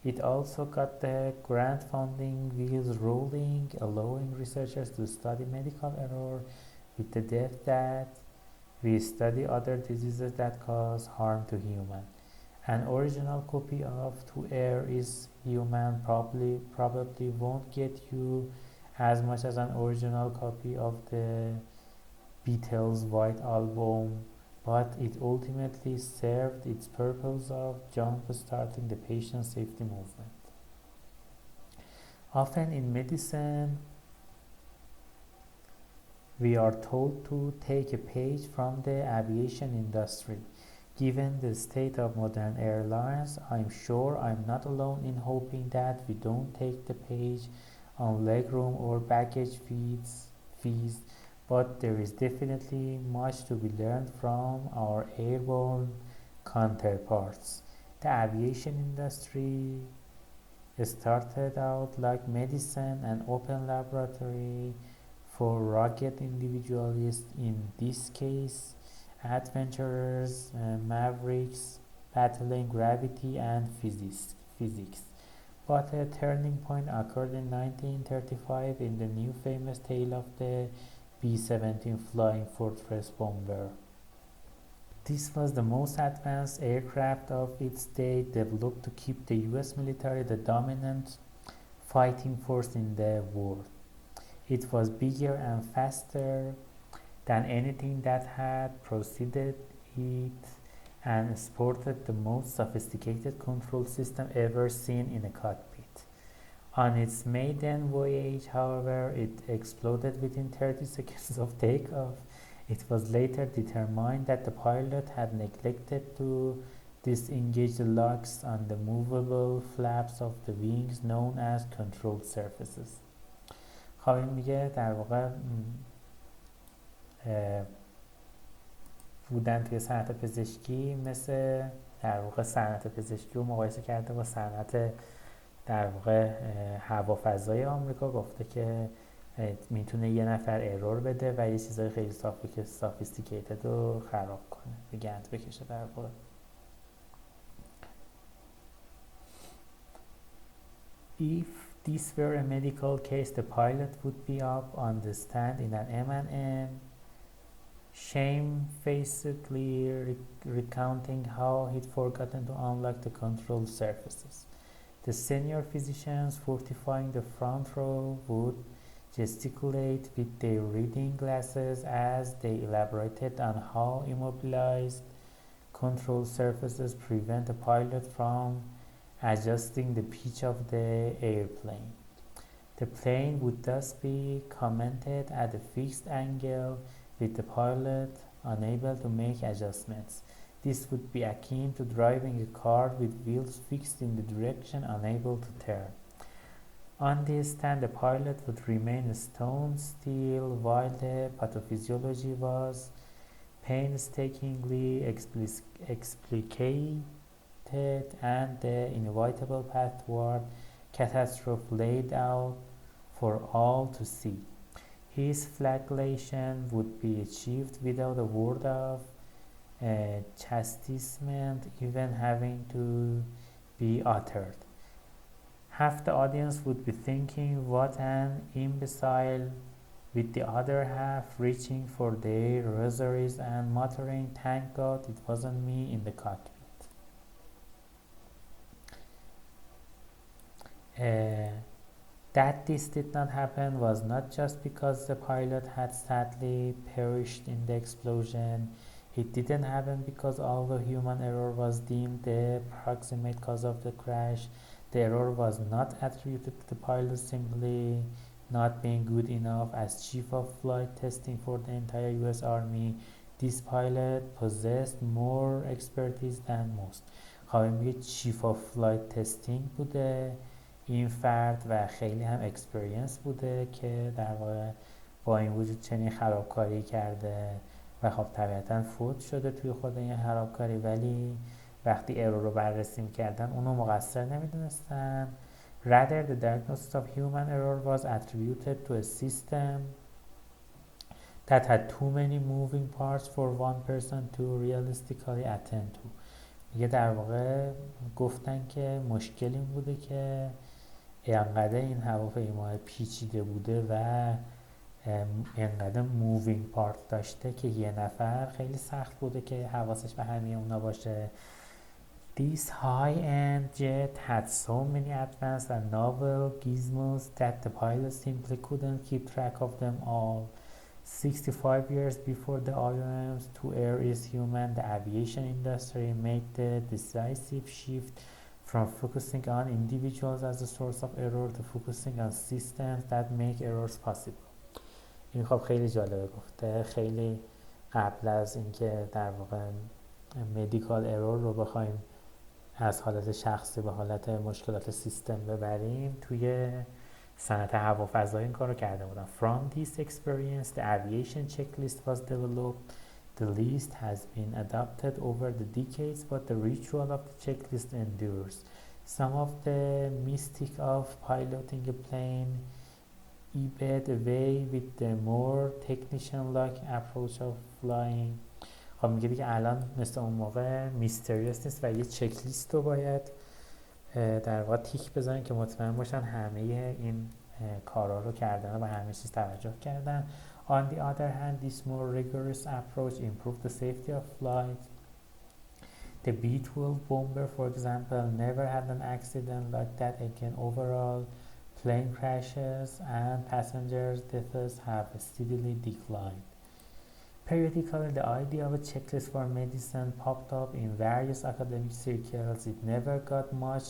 S1: It also got the grant funding wheels rolling, allowing researchers to study medical error with the depth that we study other diseases that cause harm to humans. An original copy of To Err Is Human probably won't get you as much as an original copy of the Beatles' White Album, but it ultimately served its purpose of jump-starting the patient safety movement. Often in medicine, we are told to take a page from the aviation industry. Given the state of modern airlines, I'm sure I'm not alone in hoping that we don't take the page on legroom or baggage fees, but there is definitely much to be learned from our airborne counterparts. The aviation industry started out like medicine, an open laboratory for rugged individualists, in this case adventurers, mavericks battling gravity and physics. But a turning point occurred in 1935 in the new famous tale of the B-17 Flying Fortress bomber. This was the most advanced aircraft of its day, developed to keep the US military the dominant fighting force in the world. It was bigger and faster than anything that had preceded it and sported the most sophisticated control system ever seen in a cockpit. On its maiden voyage, however, it exploded within 30 seconds of takeoff. It was later determined that the pilot had neglected to disengage the locks on the movable flaps of the wings known as control surfaces. خب این میگه در واقع بودن توی صنعت پزشکی مثل در واقع صنعت پزشکی رو مقایسه کرده با صنعت در واقع هوافضای آمریکا. گفته که میتونه یه نفر ارور بده و یه چیزای خیلی سافیستیکیتد رو خراب کنه، به گند بکشه در واقع. If this were a medical case, the pilot would be up on the stand in an M&M, shamefacedly recounting how he'd forgotten to unlock the control surfaces. The senior physicians fortifying the front row would gesticulate with their reading glasses as they elaborated on how immobilized control surfaces prevent a pilot from adjusting the pitch of the airplane. The plane would thus be commented at a fixed angle, with the pilot unable to make adjustments. This would be akin to driving a car with wheels fixed in the direction, unable to turn. On this stand, the pilot would remain stone still while the pathophysiology was painstakingly explicated and the inevitable path toward catastrophe laid out for all to see. His flagellation would be achieved without a word of chastisement even having to be uttered. Half the audience would be thinking, what an imbecile, with the other half reaching for their rosaries and muttering, thank God it wasn't me in the cockpit. That this did not happen was not just because the pilot had sadly perished in the explosion. It didn't happen because although human error was deemed the proximate cause of the crash, the error was not attributed to the pilot simply not being good enough. As chief of flight testing for the entire US Army, this pilot possessed more expertise than most. خواهی میگه chief of flight testing بوده این فرد و خیلی هم اکسپریانس بوده که در واقع با این وجود چنین خرابکاری کرده و خب طبیعتا فوت شده توی خود این خرابکاری، ولی وقتی ارور رو بررسی میکردن اونو مقصر نمیدونستن. Rather, the diagnosis of human error was attributed to a system that had too many moving parts for one person to realistically attend to. میگه در واقع گفتن که مشکل این بوده که اینقدر این هواپیما پیچیده بوده و اینقدر مووینگ پارت داشته که یه نفر خیلی سخت بوده که حواسش به همه اونا باشه This high-end jet had so many advanced and novel gizmos that the pilot simply couldn't keep track of them all. 65 years before the IOMs to air is human, the aviation industry made the decisive shift from focusing on individuals as the source of error to focusing on systems that make errors possible. این خب خیلی جالبه، گفته خیلی قبل از اینکه در واقع مدیکال ارور رو بخوایم از حالت شخصی به حالت مشکلات سیستم ببریم، توی صنعت هوافضایی این کار رو کرده بودن. From this experience, the aviation checklist was developed. The list has been adopted over the decades, but the ritual of the checklist endures. Some of the mystic of piloting a plane ebbed away with the more technician-like approach of flying. خب میگه دیگه الان مثل اون موقع میستریس نیست و یه چکلیست رو باید در واقع تیک بزنن که مطمئن باشن همه این کارا رو کردن و به همه چیز توجه کردن. On the other hand, this more rigorous approach improved the safety of flight. The B-12 bomber, for example, never had an accident like that again. Overall, plane crashes and passengers' deaths have steadily declined. Periodically, the idea of a checklist for medicine popped up in various academic circles. It never got much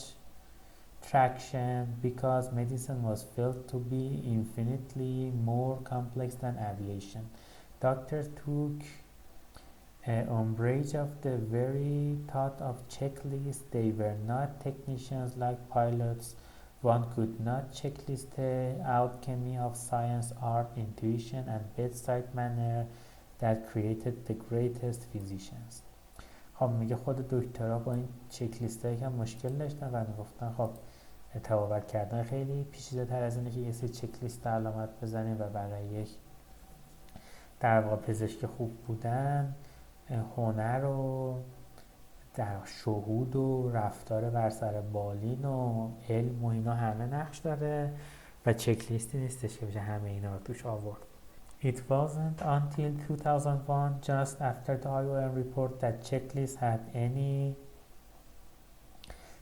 S1: traction because medicine was felt to be infinitely more complex than aviation. Doctors took umbrage of the very thought of checklists. They were not technicians like pilots. One could not checklist the alchemy of science, art, intuition, and bedside manner that created the greatest physicians. خب میگه خود دکترها با این چکلیست هایی که مشکل داشتن و میگفتن خب تبابت کردن خیلی پیچیده تر از اینه که یه سری چکلیست علامت بزنیم و برای یک در واقع پزشک خوب بودن هنر و در شهود و رفتار بر سر بالین و علم و اینا همه نقش داره و چکلیستی نیستش که بشه همه اینا رو توش آورد. It wasn't until 2001, just after the IOM report, that checklists had any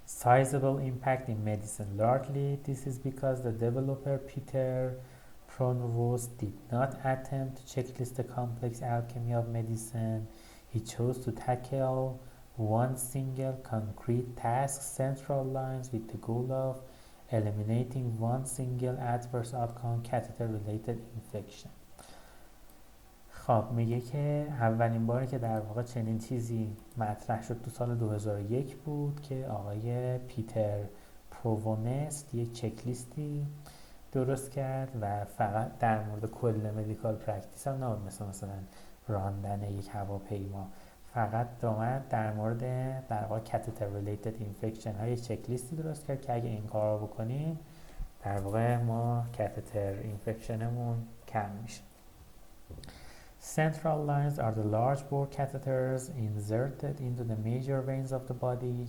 S1: sizable impact in medicine. Largely, this is because the developer Peter Pronovost did not attempt to checklist the complex alchemy of medicine. He chose to tackle one single concrete task, central lines, with the goal of eliminating one single adverse outcome, catheter-related infection. خب میگه که اولین باری که در واقع چنین چیزی مطرح شد تو سال 2001 بود که آقای پیتر پروونست یک چکلیستی درست کرد و فقط در مورد کل مدیکال پرکتیس هم نبود، مثلا راندن یک هواپیما، فقط در مورد در واقع catheter related infection های چکلیستی درست کرد که اگه این کار رو بکنیم در واقع ما catheter infectionمون کم میشه. Central lines are the large bore catheters inserted into the major veins of the body,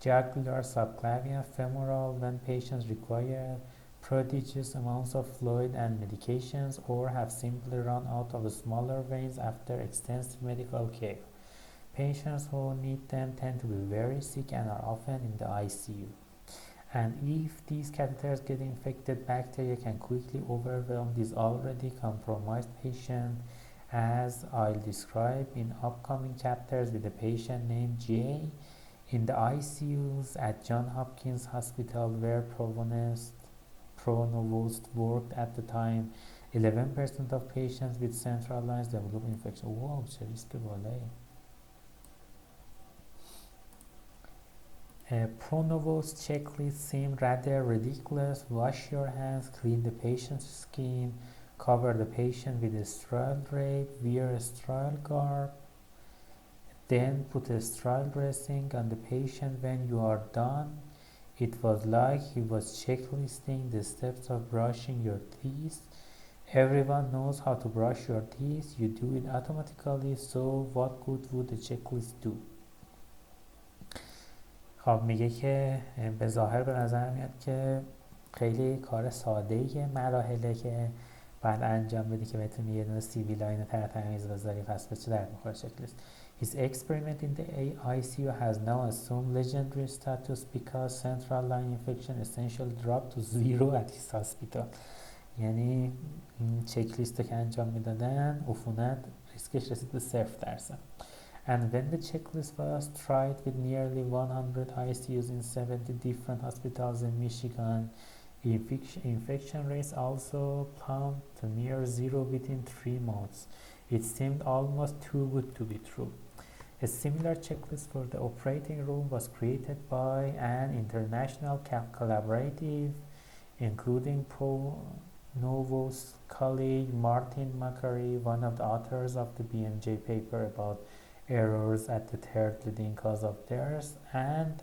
S1: jugular, subclavian, femoral, when patients require prodigious amounts of fluid and medications or have simply run out of the smaller veins after extensive medical care. Patients who need them tend to be very sick and are often in the ICU. And if these catheters get infected, bacteria can quickly overwhelm this already compromised patient, as I'll describe in upcoming chapters with a patient named Jay in the ICUs at Johns Hopkins Hospital where Pronovost worked at the time. 11% of patients with central lines develop infection. Wow, چه ریسک بالایی. Pronovost checklist seemed rather ridiculous. Wash your hands, clean the patient's skin, cover the patient with a sterile drape, wear a sterile garb, then put a sterile dressing on the patient when you are done. It was like he was checklisting the steps of brushing your teeth. Everyone knows how to brush your teeth. You do it automatically, so what good would the checklist do? خب میگه که به ظاهر به نظر میاد که خیلی کار ساده‌ایه، مراحله که بعد انجام بدی که بتونی یه دونه سی وی لاین تر تمیز بذاری، پس به چه درد میخوره چکلیست؟ His experiment in the ICU has now assumed legendary status because central line infection essentially dropped to 0 at his hospital. یعنی این چک لیست که انجام میدادن عفونت ریسکش رسید به 0%. And when the checklist was tried with nearly 100 ICUs in 70 different hospitals in Michigan, infection rates also plummeted to near 0 within 3 months. It seemed almost too good to be true. A similar checklist for the operating room was created by an international collaborative, including Provost colleague Martin McCurry, one of the authors of the BMJ paper about errors at the third leading cause of death, and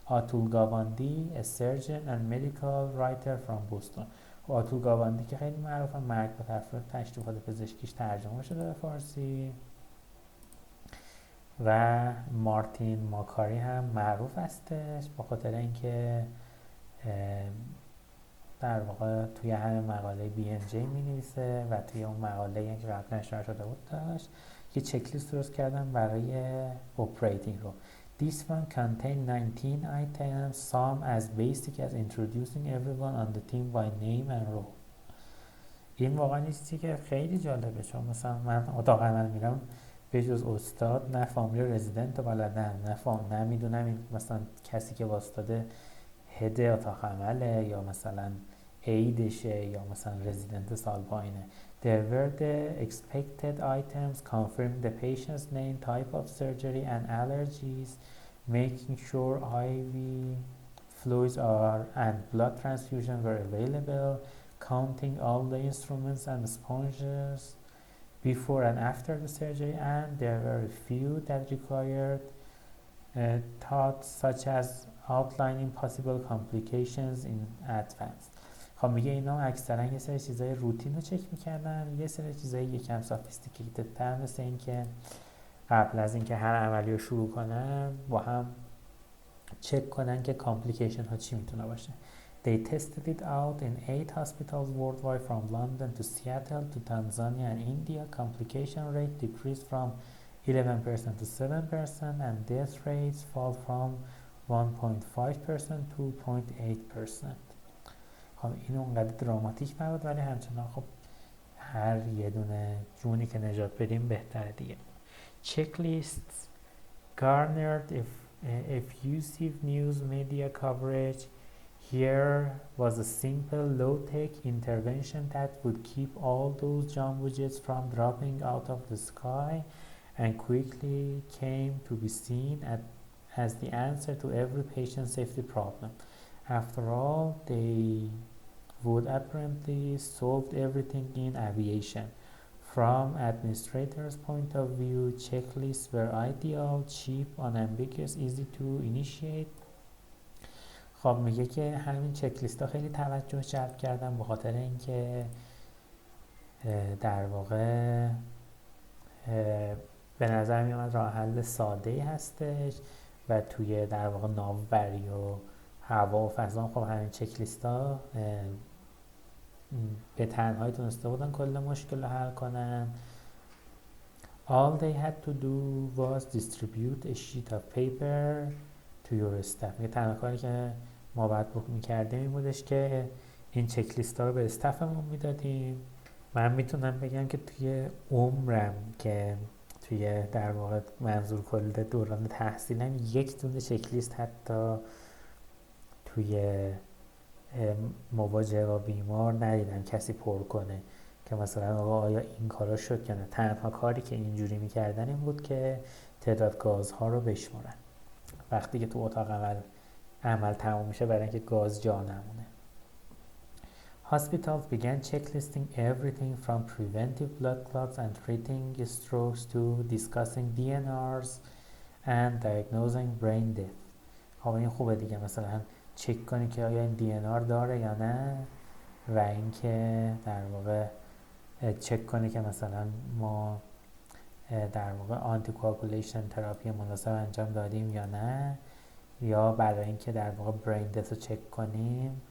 S1: Atul Gawande, a surgeon and medical writer from Boston. آتول گاواندی که خیلی معروفه، مرگ به افراد تشریفات پزشکیش ترجمه شده به فارسی، و مارتین ماکاری هم معروف هستش به خاطر اینکه در واقع توی همه مقاله BMJ می-نویسه و توی اون مقاله که قبلا نشر شده بود داشت یه چکلیست درست کردن برای operating رو. This one contained 19 items, some as basic as introducing everyone on the team by name and role. این واقعا چیزی که خیلی جالبه، چون مثلا من اتاق عمل میرم به جز استاد نه فامیل رزیدنت رو بلدم، نه میدونم این مثلا کسی که واسطاده هد اتاق عمله یا مثلا ایدشه یا مثلا رزیدنت سال پایینه. There were the expected items confirming the patient's name, type of surgery and allergies, making sure IV fluids and blood transfusion were available, counting all the instruments and sponges before and after the surgery, and there were a few that required thoughts such as outlining possible complications in advance. خب میگه اینا اکثرا یه سری چیزای روتین رو چک میکردن، یه سری چیزای یکم سافیستیکیتد تر، مثل این که قبل از اینکه هر عملی رو شروع کنن با هم چک کنن که کامپلیکیشن ها چی میتونه باشه. They tested it out in 8 hospitals worldwide from London to Seattle to Tanzania and India. Complication rate decreased from 11% to 7% and death rates fall from 1.5% to 0.8%. خب این اونقدر دراماتیک نبود ولی همچنان خب هر یه دونه جونی که نجات بدیم بهتره دیگه. Checklists garnered effusive news media coverage. Here was a simple low-tech intervention that would keep all those jumbo jets from dropping out of the sky and quickly came to be seen as the answer to every patient safety problem. After all, they would apparently solve everything in aviation. From administrator's point of view, checklists were ideal, cheap, unambiguous, easy to initiate. خب میگه که همین چکلیست ها خیلی توجه جلب کردن به خاطر اینکه در واقع به نظر میاد راه حل ساده‌ای هستش و توی در واقع ناوبری و هوا و فضا خب همین چکلیست ها به تنهایی تونسته بودن کل مشکل رو حل کنن. All they had to do was distribute a sheet of paper to your staff. میگه تنها کاری که ما باید میکردیم این بودش که این چکلیست ها رو به استافمون میدادیم. من میتونم بگم که توی عمرم که توی در واقع منظور کل دوران تحصیلم یک دونه چکلیست حتی توی مواجهه با بیمار ندیدم کسی پر کنه که مثلا آیا این کارا شد یا نه. تنها کاری که اینجوری میکردن این بود که تعداد گازها رو بشمارن وقتی که تو اتاق عمل تموم میشه برای اینکه گاز جا نمونه. Hospitals began checklisting everything from preventive blood clots and treating strokes to discussing DNRs and diagnosing brain death. خب این خوبه دیگه، مثلا چک کنی که آیا این DNR داره یا نه و اینکه در واقع چک کنی که مثلا ما در واقع آنتیکواگولیشن تراپی مناسب انجام دادیم یا نه، یا برای اینکه در واقع برین دث رو چک کنیم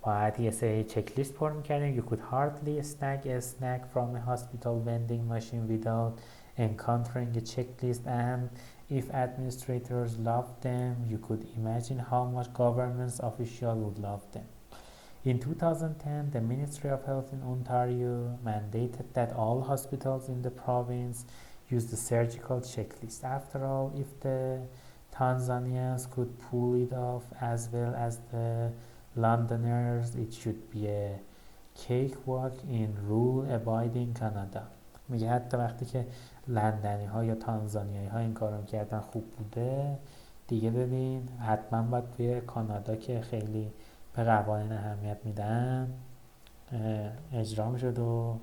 S1: باید یه سری چک لیست پر میکردیم. You could hardly snag a snack from a hospital vending machine without encountering a checklist, and if administrators loved them, you could imagine how much government officials would love them. In 2010, the Ministry of Health in Ontario mandated that all hospitals in the province use the surgical checklist. After all, if the Tanzanians could pull it off as well as the Londoners, it should be a cakewalk in rule-abiding Canada. میگه حتی وقتی که لندنی ها یا تانزانیایی ها این کارو میکردن خوب بوده، دیگه ببین حتما باید توی کانادا که خیلی به قوانین اهمیت میدن اجرا میشد و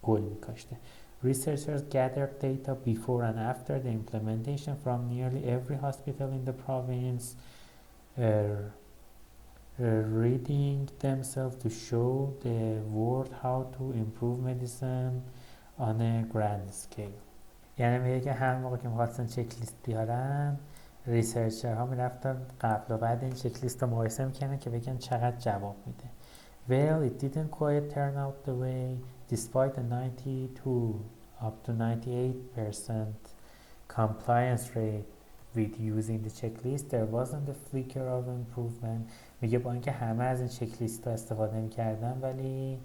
S1: گل میکاشته. Researchers gathered data before and after the implementation from nearly every hospital in the province, reading themselves to show the world how to improve medicine on a grand scale. یعنی میگه که هر موقع که میخواستن چک لیست بیارن، ریسرچرها میرفتن قبل و بعد این چک لیست رو مقایسه میکنن که بگن چقدر جواب میده. Well, it didn't quite turn out the way. Despite the 92 up to 98% compliance rate with using the checklist, there wasn't a flicker of improvement. میگه با اینکه همه از این چک لیست رو استفاده میکردن ولی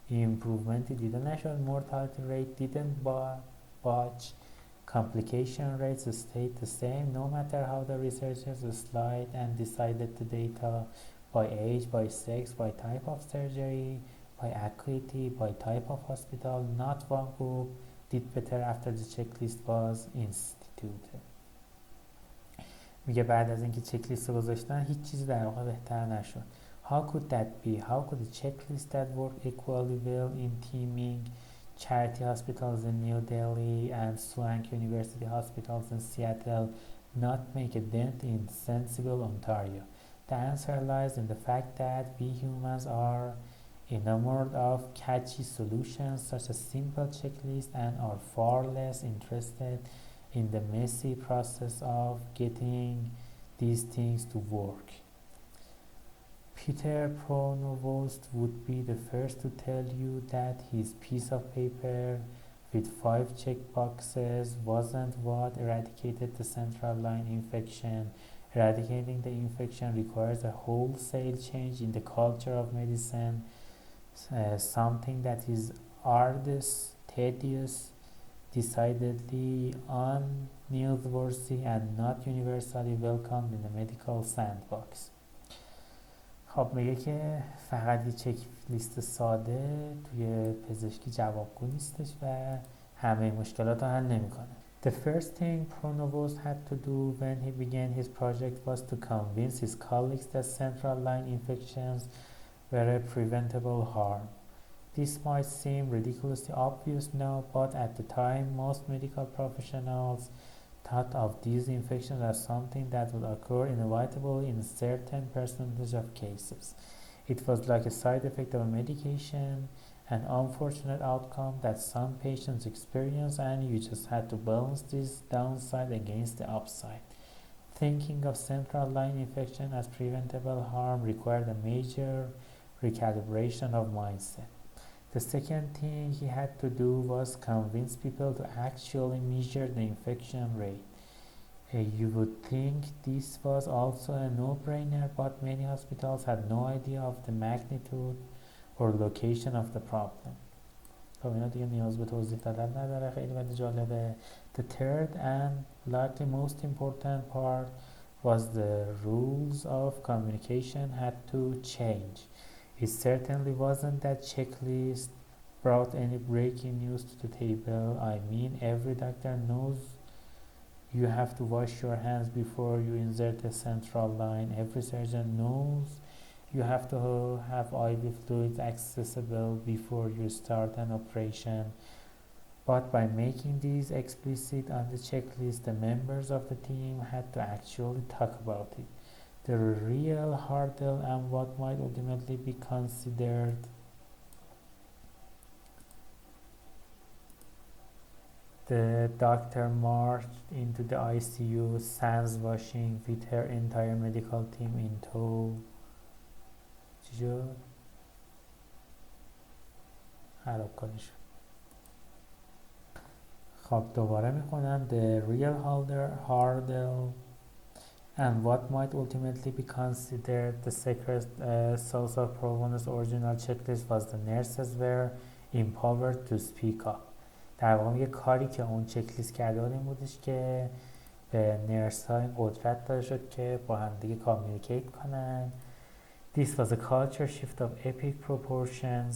S1: ایمپروومنتی دیده نشد. Mortality rate didn't budge. Complication rates stayed the same no matter how the researchers sliced and decided the data by age, by sex, by type of surgery, by acuity, by type of hospital. Not one group did better after the checklist was instituted. میگه بعد از اینکه چک لیست رو گذاشتن هیچ چیزی در واقع بهتر نشد. How could that be? How could a checklist that worked equally well in teaming charity hospitals in New Delhi and Swank University hospitals in Seattle not make a dent in sensible Ontario? The answer lies in the fact that we humans are enamored of catchy solutions such as simple checklists and are far less interested in the messy process of getting these things to work. Peter Pronovost would be the first to tell you that his piece of paper with 5 checkboxes wasn't what eradicated the central line infection. Eradicating the infection requires a wholesale change in the culture of medicine, something that is arduous, tedious, decidedly unnewsworthy, and not universally welcomed in the medical sandbox. خب میگه که فقط یه چک لیست ساده توی پزشکی جوابگو نیستش و همه مشکلات رو حل نمیکنه. The first thing Pronovost had to do when he began his project was to convince his colleagues that central line infections were a preventable harm. This might seem ridiculously obvious now, but at the time most medical professionals thought of these infections as something that would occur inevitably in a certain percentage of cases. It was like a side effect of a medication, an unfortunate outcome that some patients experience, and you just had to balance this downside against the upside. Thinking of central line infection as preventable harm required a major recalibration of mindset. The second thing he had to do was convince people to actually measure the infection rate. You would think this was also a no-brainer, but many hospitals had no idea of the magnitude or location of the problem. خب اینا دیگه نیاز به توضیح دادن نداره، خیلی بده جالبه. The third and likely most important part was the rules of communication had to change. It certainly wasn't that checklist brought any breaking news to the table. I mean, every doctor knows you have to wash your hands before you insert a central line. Every surgeon knows you have to have IV fluids accessible before you start an operation. But by making these explicit on the checklist, the members of the team had to actually talk about it. The real hurdle and what might ultimately be considered the doctor marched into the ICU, sans washing, with her entire medical team in tow. چی شد؟ خراب کنی شد. خب دوباره میخونم. The real hurdle and what might ultimately be considered the sacred source of Proven's original checklist was the nurses were empowered to speak up. در واقع یه کاری که اون چکلیست کرده بود این بودش که به نرس ها این قدرت داده شد که با هم دیگه کامیونیکیت کنن. This was a culture shift of epic proportions.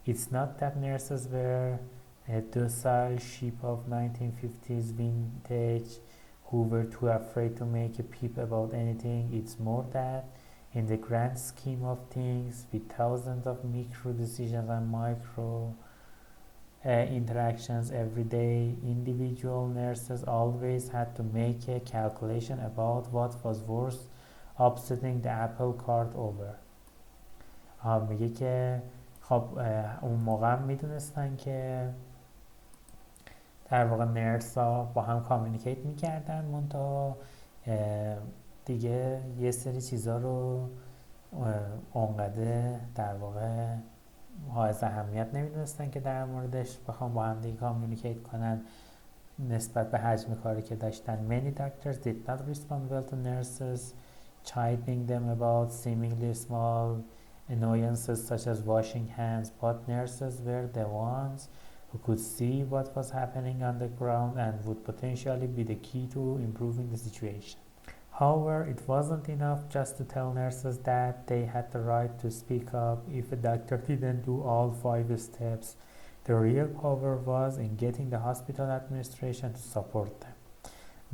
S1: It's not that nurses were a docile sheep of 1950s vintage who were too afraid to make a peep about anything. It's more that in the grand scheme of things, with thousands of micro decisions and micro interactions every day, individual nurses always had to make a calculation about what was worth upsetting the apple cart over. میگه که خب اون موقع هم میدونستن که در واقع نرس ها با هم کامیونیکیت میکردن، منتها دیگه یه سری چیزا رو اونقدر در واقع حائز اهمیت نمیدونستن که در موردش بخوام با هم دیگه کامیونیکیت کنن نسبت به حجم کاری که داشتن. Many doctors did not respond well to nurses chiding them about seemingly small annoyances such as washing hands, but nurses were the ones who could see what was happening on the ground and would potentially be the key to improving the situation. However, it wasn't enough just to tell nurses that they had the right to speak up if a doctor didn't do all 5 steps. The real power was in getting the hospital administration to support them.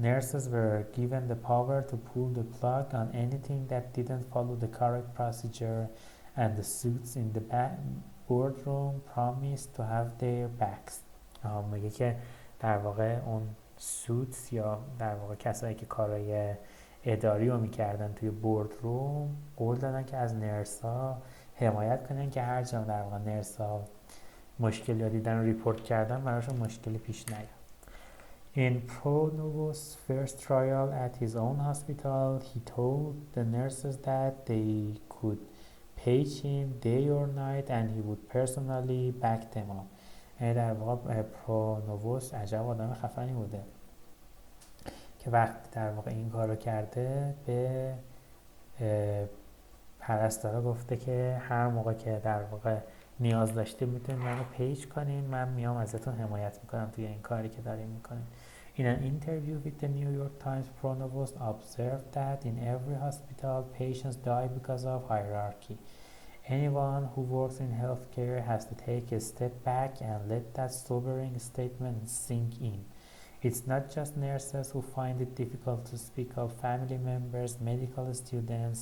S1: Nurses were given the power to pull the plug on anything that didn't follow the correct procedure, and the suits in the boardroom promised to have their backs. میگه که در واقع اون سوتس یا در واقع کسایی که کارهای اداری رو میکردن توی بورد روم قول دادن که از نرس ها حمایت کنن که هر جا در واقع نرس ها مشکلی دیدن و ریپورت کردن براشون مشکلی پیش نیاد. In Pronov's first trial at his own hospital, he told the nurses that they could page him day or night and he would personally back them up. در واقع پرونووس عجب آدم خفنی بوده که وقتی در واقع این کارو کرده به پرستارا گفته که هر موقع که در واقع نیاز داشته میتونید منو پیج کنین، من میام ازتون حمایت میکنم توی این کاری که دارین میکنین. In an interview with the New York Times, Pronovost observed that in every hospital, patients die because of hierarchy. Anyone who works in healthcare has to take a step back and let that sobering statement sink in. It's not just nurses who find it difficult to speak up. Family members, medical students,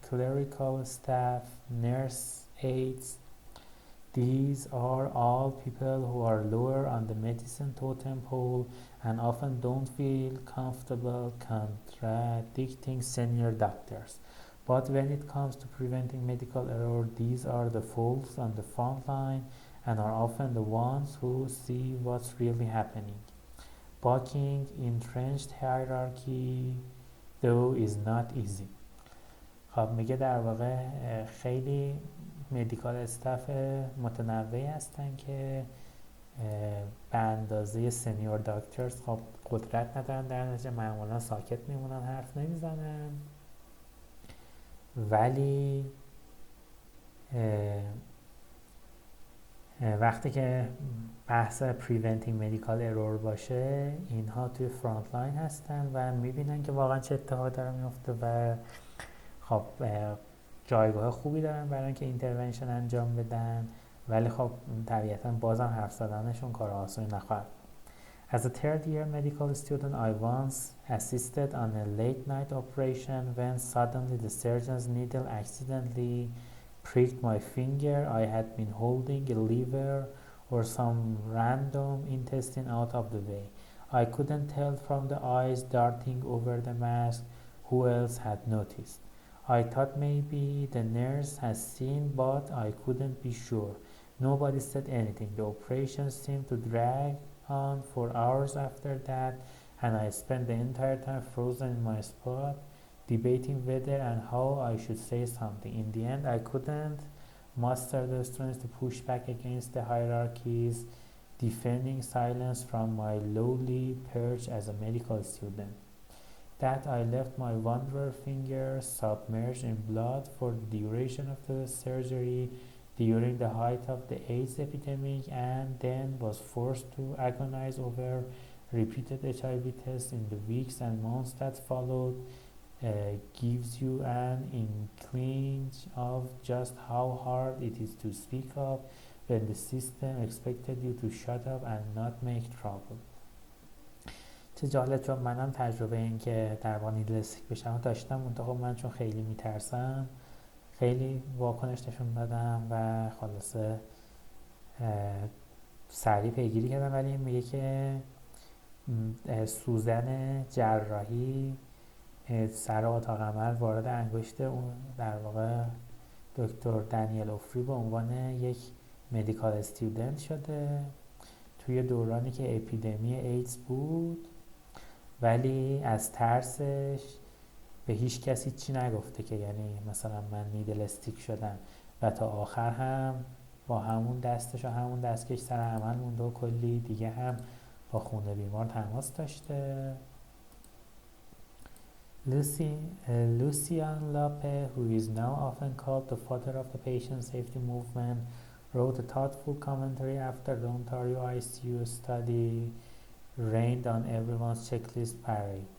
S1: clerical staff, nurse aides, these are all people who are lower on the medicine totem pole and often don't feel comfortable contradicting senior doctors. But when it comes to preventing medical error, these are the folks on the front line and are often the ones who see what's really happening. Bucking entrenched hierarchy, though, is not easy. خب میگه در واقع خیلی مدیکال استاف متنوعی هستن که به اندازه سنیور داکترز خب قدرت ندارن، در نتیجه معمولا ساکت میمونن، حرف نمیزنن، ولی وقتی که بحث preventing medical error باشه اینها توی فرانت لاین هستن و میبینن که واقعا چه اتفاقی داره میفته و خب جایگاه خوبی دارن برای اینکه اینترونشن انجام بدن، ولی خب طبیعتا بازم حرف زدنشون کار آسانی نخواهد. As a third-year medical student, I once assisted on a late-night operation when suddenly the surgeon's needle accidentally pricked my finger. I had been holding a liver or some random intestine out of the way. I couldn't tell from the eyes darting over the mask who else had noticed. I thought maybe the nurse had seen, but I couldn't be sure. Nobody said anything. The operation seemed to drag on for hours after that, and I spent the entire time frozen in my spot, debating whether and how I should say something. In the end, I couldn't muster the strength to push back against the hierarchies defending silence from my lowly perch as a medical student. That I left my wanderer fingers submerged in blood for the duration of the surgery during the height of the AIDS epidemic, and then was forced to agonize over repeated HIV tests in the weeks and months that followed, gives you an inkling of just how hard it is to speak up when the system expected you to shut up and not make trouble. چه جالب، چون منم تجربه این که در نیدلستیک بشم داشتم، منتها من چون خیلی میترسم خیلی واکنش نشون دادم و خلاصه سریع پیگیری کردم. ولی میگه که سوزن جراحی سر اتاق عمل وارد انگشت اون در واقع دکتر دنیل افری به عنوان یک مدیکال استودنت شده توی دورانی که اپیدمی ایدز بود، ولی از ترسش به هیچ کسی چی نگفته که یعنی مثلا من نیدلستیک شدم و تا آخر هم با همون دستش و همون دستکش سر عمل مونده و کلی دیگه هم با خون بیمار تماس داشته. Lucian Lope, who is now often called the father of the patient safety movement, wrote a thoughtful commentary after the Ontario ICU study rained on everyone's checklist parade.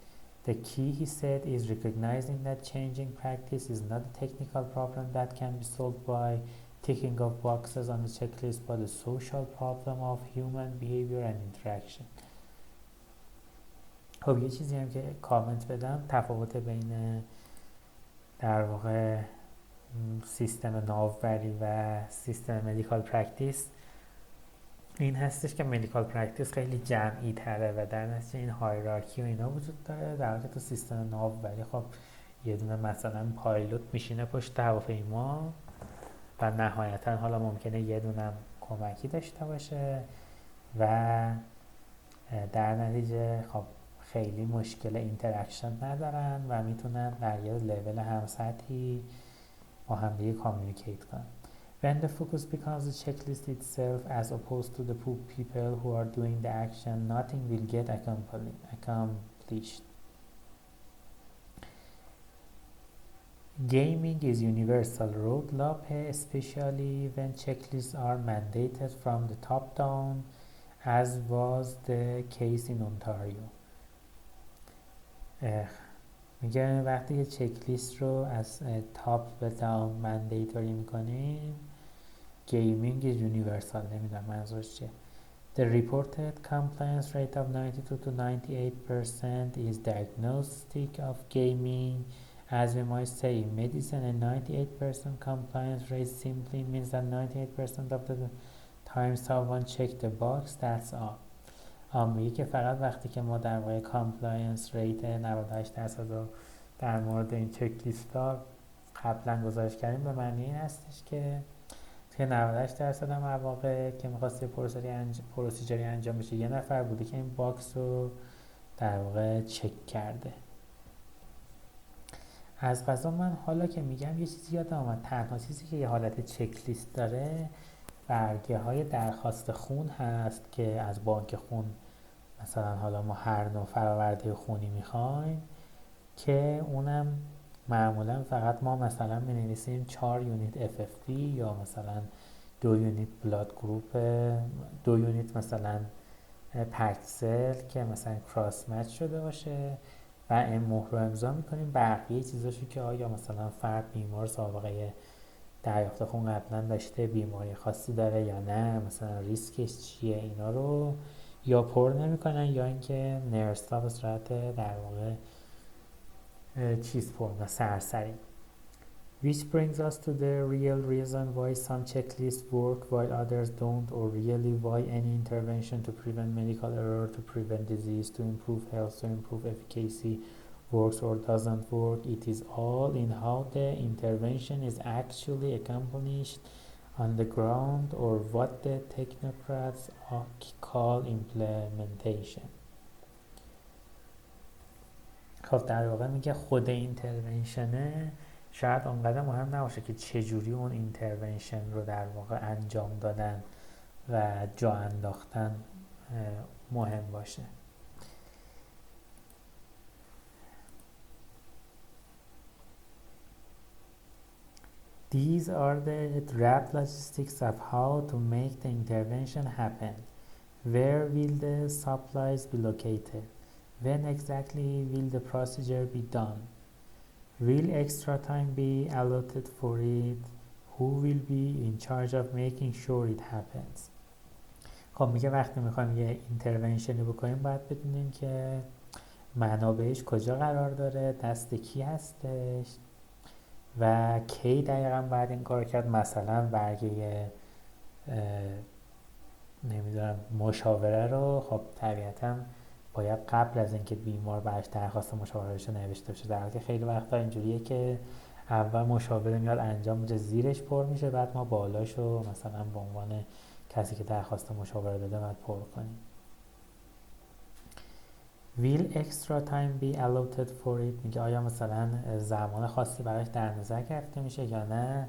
S1: The key, he said, is recognizing that changing practice is not a technical problem that can be solved by ticking off boxes on the checklist, but a social problem of human behavior and interaction. خب یه چیزی هم که کامنت بدم، تفاوت بین در واقع سیستم ناوبری و سیستم مدیکال پرکتیس این هستش که مدیکال پرکتیس خیلی جمعی تره و در نتیجه این هایرارکی و اینا وجود داره، در حالی که تو سیستم ناوبری خب یه دونه مثلا پایلوت میشینه پشت هواپیما و نهایتا حالا ممکنه یه دونه کمکی داشته باشه و در نتیجه خب خیلی مشکل اینتراکشن ندارن و میتونن در یه لول همسطحی با هم دیگه کامیونیکیت کنن. When the focus becomes the checklist itself as opposed to the people who are doing the action, nothing will get accomplished. Gaming is universal, wrote Lope, especially when checklists are mandated from the top down, as was the case in Ontario. میگه وقتی یه چکلیست رو از تاپ به داون مندیتوری میکنیم، گیمینگ is universal، نمیدونم منظورش چیه. The reported compliance rate of 92 to 98% is diagnostic of gaming. As we might say in medicine, a 98% compliance rate simply means that 98% of the time someone checked the box, that's all. میگه که فقط وقتی که ما در واقع کامپلاینس ریت 98% رو در مورد این چک لیست ها قبلا گزارش کردیم، به معنی این هستش که توی 98% مواقع که میخواسته پروسیجری انجام بشه یه نفر بوده که این باکس رو در واقع چک کرده. از قضا من حالا که میگم یه چیزی یادم اومد، تنها چیزی که یه حالت چک لیست داره برگه های درخواست خون هست که از بانک خون مثلا حالا ما هر نوع فراورده خونی میخوایم که اونم معمولا فقط ما مثلا می‌نویسیم 4 یونیت FFP یا مثلا 2 یونیت بلاد گروپ، 2 یونیت مثلا پکسل که مثلا کراس مچ شده باشه و این مهر رو امضا میکنیم. بقیه چیزاشو که آیا مثلا فرد بیمار سابقه دریافت خون قبلا داشته، بیماری خاصی داره یا نه، مثلا ریسکش چیه، اینا رو یا پر نمیکنن یا اینکه نرس ها به صورت در واقع چیز پر و سرسری. Which brings us to the real reason why some checklists work while others don't, or really why any intervention to prevent medical error, to prevent disease, to improve health, to improve efficacy works or doesn't work. It is all in how the intervention is actually accomplished on the ground, or what the technocrats call implementation. خب در واقع میگه خود اینترونشنه شاید اونقدر مهم نباشه که چجوری اون اینترونشن رو در واقع انجام دادن و جا انداختن مهم باشه. These are the draft logistics of how to make the intervention happen. Where will the supplies be located? When exactly will the procedure be done? Will extra time be allotted for it? Who will be in charge of making sure it happens? خب میگه وقتی میخوایم یه اینترونشنی بکنیم باید بدونیم که منابعش کجا قرار داره، دست کی هستش و کی دقیقا باید این کار کرد. مثلا برگه نمیدونم مشاوره رو خب طبیعتا باید قبل از اینکه بیمار براش درخواست مشاورهش نوشته بشه، در حالی که خیلی وقتا اینجوریه که اول مشاوره میاد انجام میشه، زیرش پر میشه، بعد ما بالاشو مثلا به عنوان کسی که درخواست مشاوره داده باید پر کنیم. Will extra time be allotted for it؟ میگه آیا مثلا زمان خاصی براش در نظر گرفته میشه یا نه؟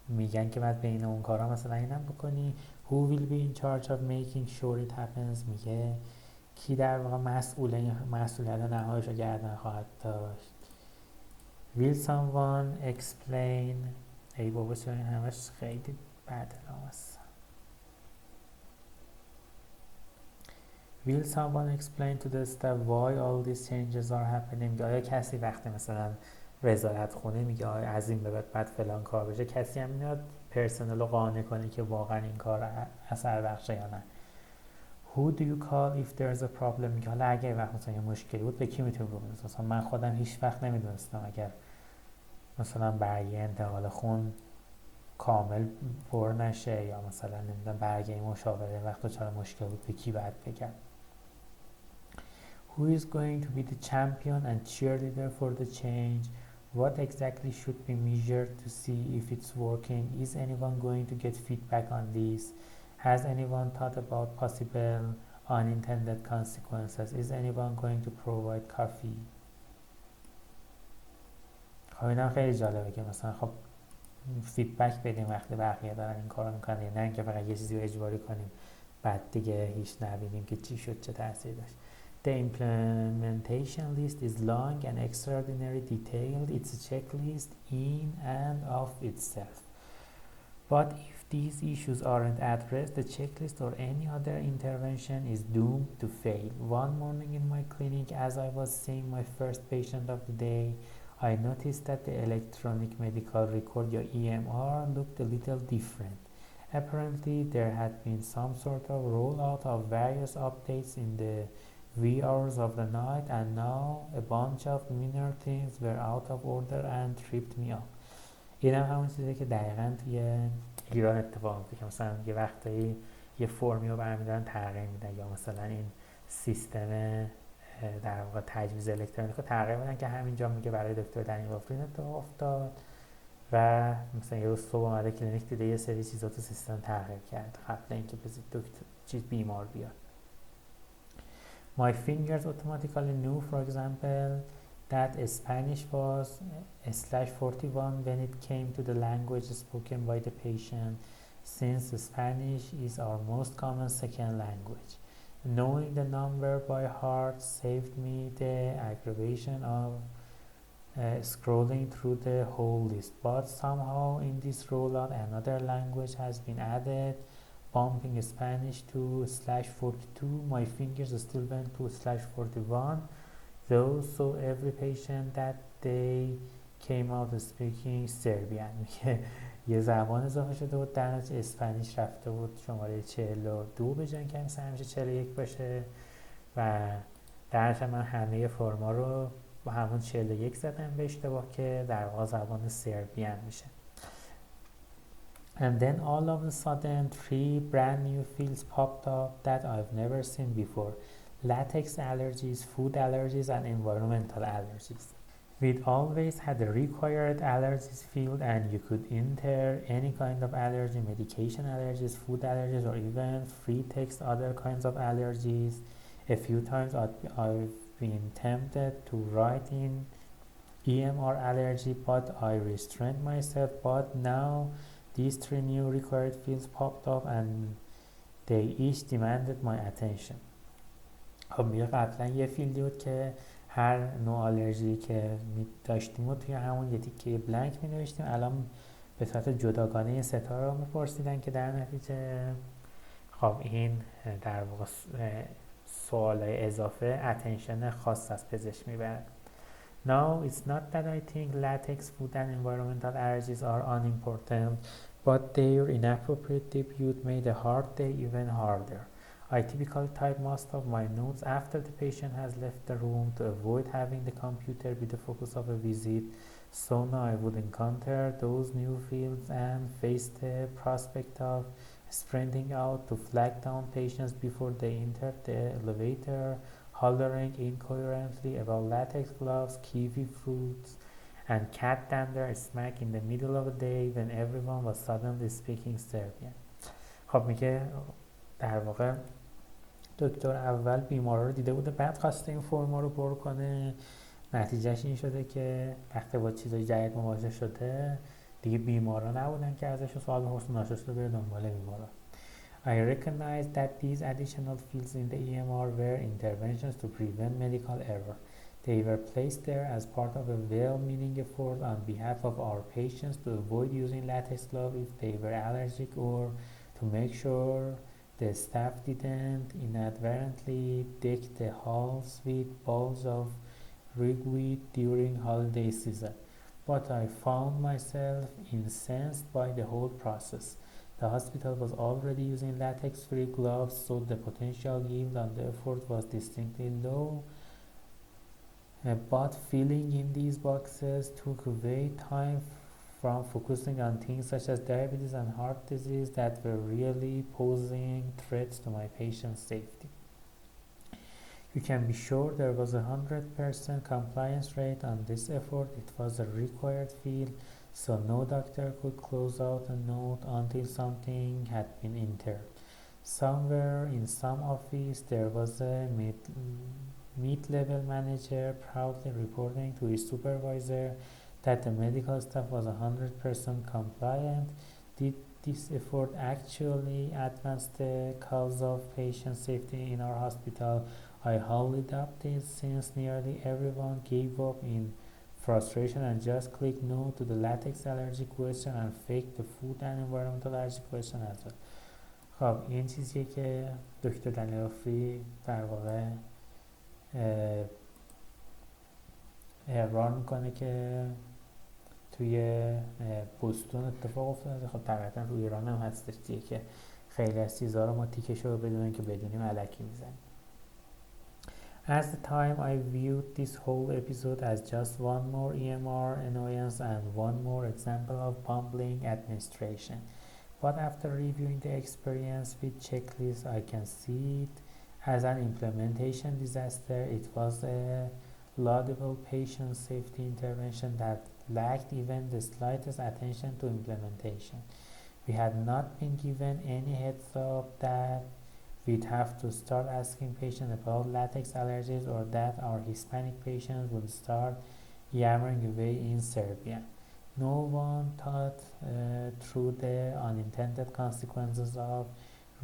S1: میگن که بعد بین اون کارا مثلا اینم بکنی. Who will be in charge of making sure it happens؟ میگه کی در واقع مسئولیت نهاییش رو گردن خواهد داشت. Will someone explain؟ ای بابا چرا این همش خیلی بده لامصب. Will someone explain to the staff why all these changes are happening؟ میگه آیا کسی وقتی مثلا وزارت خونه میگه آیا از این به بعد فلان کار بشه، کسی هم میاد پرسنل رو قانع کنه که واقعا این کار اثر بخشه یا نه. Who do you call if there's a problem؟ میگه حالا اگه وقت مثلا یه مشکلی بود به کی میتونی بگید؟ مثلا من خودم هیچ وقت نمیدونستم اگر مثلا برگه انتقال خون کامل پر نشه یا مثلا نمیدونم برگه مشاوره وقت دچار مشکل بود به کی باید بگم. Who is going to be the champion and cheerleader for the change? What exactly should be measured to see if it's working? Is anyone going to get feedback on this? Has anyone thought about possible unintended consequences? Is anyone going to provide coffee? خب اینم خیلی جالبه که مثلا خب فیدبک بدیم وقتی بقیه دارن این کارو میکنن، نه اینکه فقط یه چیزی رو اجباری کنیم بعد دیگه هیچ نبینیم که چی شد چه تاثیر داشت. The implementation list is long and extraordinarily detailed. It's a checklist in and of itself. But if these issues aren't addressed, the checklist or any other intervention is doomed to fail. One morning in my clinic, as I was seeing my first patient of the day, I noticed that the electronic medical record, or EMR, looked a little different. Apparently, there had been some sort of rollout of various updates in the wee hours of the night, and now a bunch of minor things were out of order and tripped me up. این هم همون چیزی که دقیقاً توی ایران اتفاق میفته که مثلا یه وقتایی یه فرمی رو برمیدارن تغییر میدن یا مثلا این سیستم در واقع تجویز الکترونیک رو تغییر میدن که همینجا میگه برای دکتر دنیل اتفاق افتاد و مثلا یه روز صبح اومده کلینیک دیده یه سری چیزا تو سیستم تغییر کرد قبل اینکه دکتر بیمار بیاد. My fingers automatically knew, for example, that Spanish was /41 when it came to the language spoken by the patient, since Spanish is our most common second language. Knowing the number by heart saved me the aggravation of scrolling through the whole list. But somehow in this rollout another language has been added, bumping Spanish to /42. My fingers still went to /41. Though so every patient that day came out speaking Serbian. میگه یه زبان اضافه شده بود در نتیجه اسپانیش رفته بود شماره 42 به جای اینکه همیشه 41 باشه و در نتیجه من همه فرما رو با همون 41 زدم به اشتباه که در واقع زبان سربیان میشه. And then all of a sudden 3 brand new fields popped up that I've never seen before. Latex allergies, food allergies, and environmental allergies. We'd always had the required allergies field and you could enter any kind of allergy, medication allergies, food allergies, or even free text other kinds of allergies. A few times I've been tempted to write in EMR allergy, but I restrained myself. But now these 3 new required fields popped up and They each demanded my attention. خب میگه قبلا یه فیلدی بود که هر نوع آلرژی که داشتیم و توی همون یه تیکه بلانک می نوشتیم، الان به صورت جداگانه این ستا رو میپرسیدن که در نتیجه خب این در واقع سوالای اضافه اتنشن خاص از پزشک میبره. No, it's not that I think latex, food and environmental allergies are unimportant, but their inappropriate debut made a hard day even harder. I typically type most of my notes after the patient has left the room to avoid having the computer be the focus of a visit, so now I would encounter those new fields and face the prospect of sprinting out to flag down patients before they entered the elevator, hollering incoherently about latex gloves, kiwi fruits, and cat dander smack in the middle of the day when everyone was suddenly speaking Serbian. خب میگه در واقع دکتر اول بیمارا رو دیده بوده، بعد خواسته این فرما رو پر کنه. نتیجهش این شده که وقتی با چیزای جدید مواجه شده دیگه بیمارا نبودن که ازش سوال بپرسن، ناشسته بره دنبال بیمارا. I recognize that these additional fields in the EMR were interventions to prevent medical error. They were placed there as part of a well-meaning effort on behalf of our patients to avoid using latex gloves if they were allergic, or to make sure the staff didn't inadvertently deck the halls with balls of ragweed during holiday season. But I found myself incensed by the whole process. The hospital was already using latex-free gloves, so the potential yield on the effort was distinctly low. But filling in these boxes took away time from focusing on things such as diabetes and heart disease that were really posing threats to my patient's safety. You can be sure there was 100% compliance rate on this effort. It was a required field, so no doctor could close out a note until something had been entered. Somewhere in some office there was a mid-level manager proudly reporting to his supervisor that the medical staff was 100% compliant. Did this effort actually advance the cause of patient safety in our hospital? I highly doubt it, since nearly everyone gave up in frustration and just clicked no to the latex allergy question and faked the food and environmental allergy question as well. خب این چیزیه که دکتر دنیل افری در واقع اقرار میکنه که توی بوستون اتفاق افتاده. خب طبعا روی ایران هم هستش دیگه که خیلی از چیزها رو ما تیکش رو بدونیم که بدونیم الکی میزنیم. At the time I viewed this whole episode as just one more EMR annoyance and one more example of bumbling administration. But after reviewing the experience with checklists, I can see it as an implementation disaster. It was a laudable patient safety intervention that lacked even the slightest attention to implementation. We had not been given any heads up that we'd have to start asking patients about latex allergies, or that our Hispanic patients would start yammering away in Serbian. No one thought through the unintended consequences of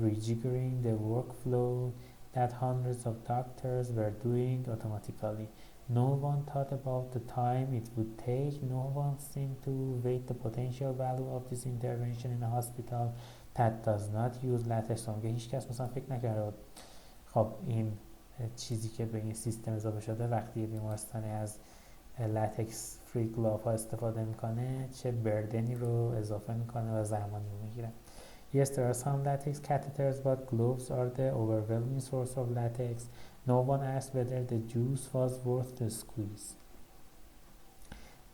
S1: rejiggering the workflow that hundreds of doctors were doing automatically. No one thought about the time it would take. No one seemed to weigh the potential value of this intervention in a hospital that does not use latex. هیچ کس مثلا فکر نکرده خب این چیزی که به این سیستم اضافه شده وقتی بیمارستانی از لاتکس فری گلاف ها استفاده میکنه چه بردنی رو اضافه میکنه و زمانی میگیره. Yes, there are some latex catheters, but gloves are the overwhelming source of latex. No one asked whether the juice was worth the squeeze.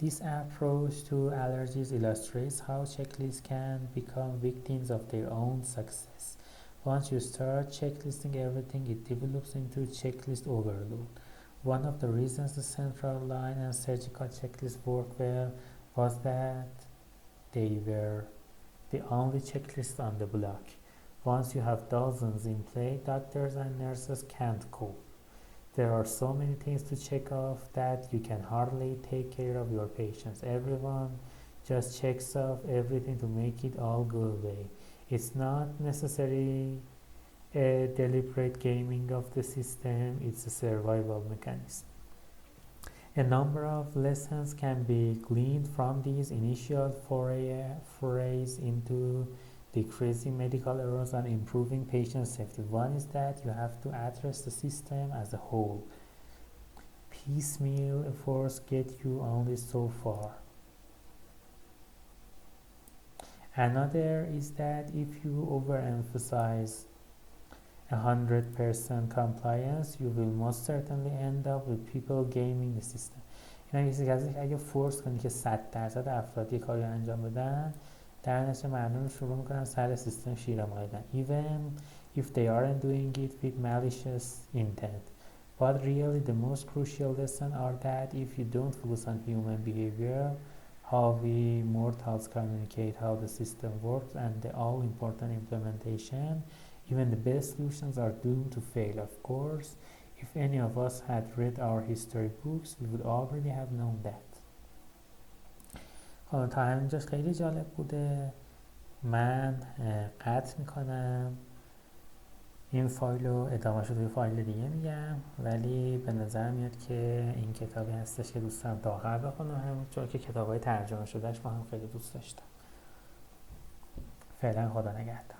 S1: This approach to allergies illustrates how checklists can become victims of their own success. Once you start checklisting everything, it develops into checklist overload. One of the reasons the central line and surgical checklists work well was that they were the only checklist on the block. Once you have dozens in play, doctors and nurses can't cope. There are so many things to check off that you can hardly take care of your patients. Everyone just checks off everything to make it all go away. It's not necessary a deliberate gaming of the system, it's a survival mechanism. A number of lessons can be gleaned from these initial forays into decreasing medical errors and improving patient safety. One is that you have to address the system as a whole. Piecemeal efforts get you only so far. Another is that if you overemphasize 100% compliance, you will most certainly end up with people gaming the system. یعنی اگه فورس کنی که 100% افرادی کاری انجام بدن، در نتیجه مردم شروع میکنن سر سیستم شیره مالیدن. Even if they aren't doing it with malicious intent. But really the most crucial lesson are that if you don't focus on human behavior, how we mortals communicate, how the system works, and the all-important implementation, even the best solutions are doomed to fail. Of course, if any of us had read our history books, we would already have known that. تا همینجاش خیلی جالب بوده. من قطع میکنم، این فایل رو ادامه‌شو توی فایل دیگه میگم، ولی به نظر میاد که این کتابی هستش که دوست دارم تا آخر بخونم، چون که کتاب‌های ترجمه شدهش ما هم خیلی دوست داشتم. فعلا خدا نگهدار.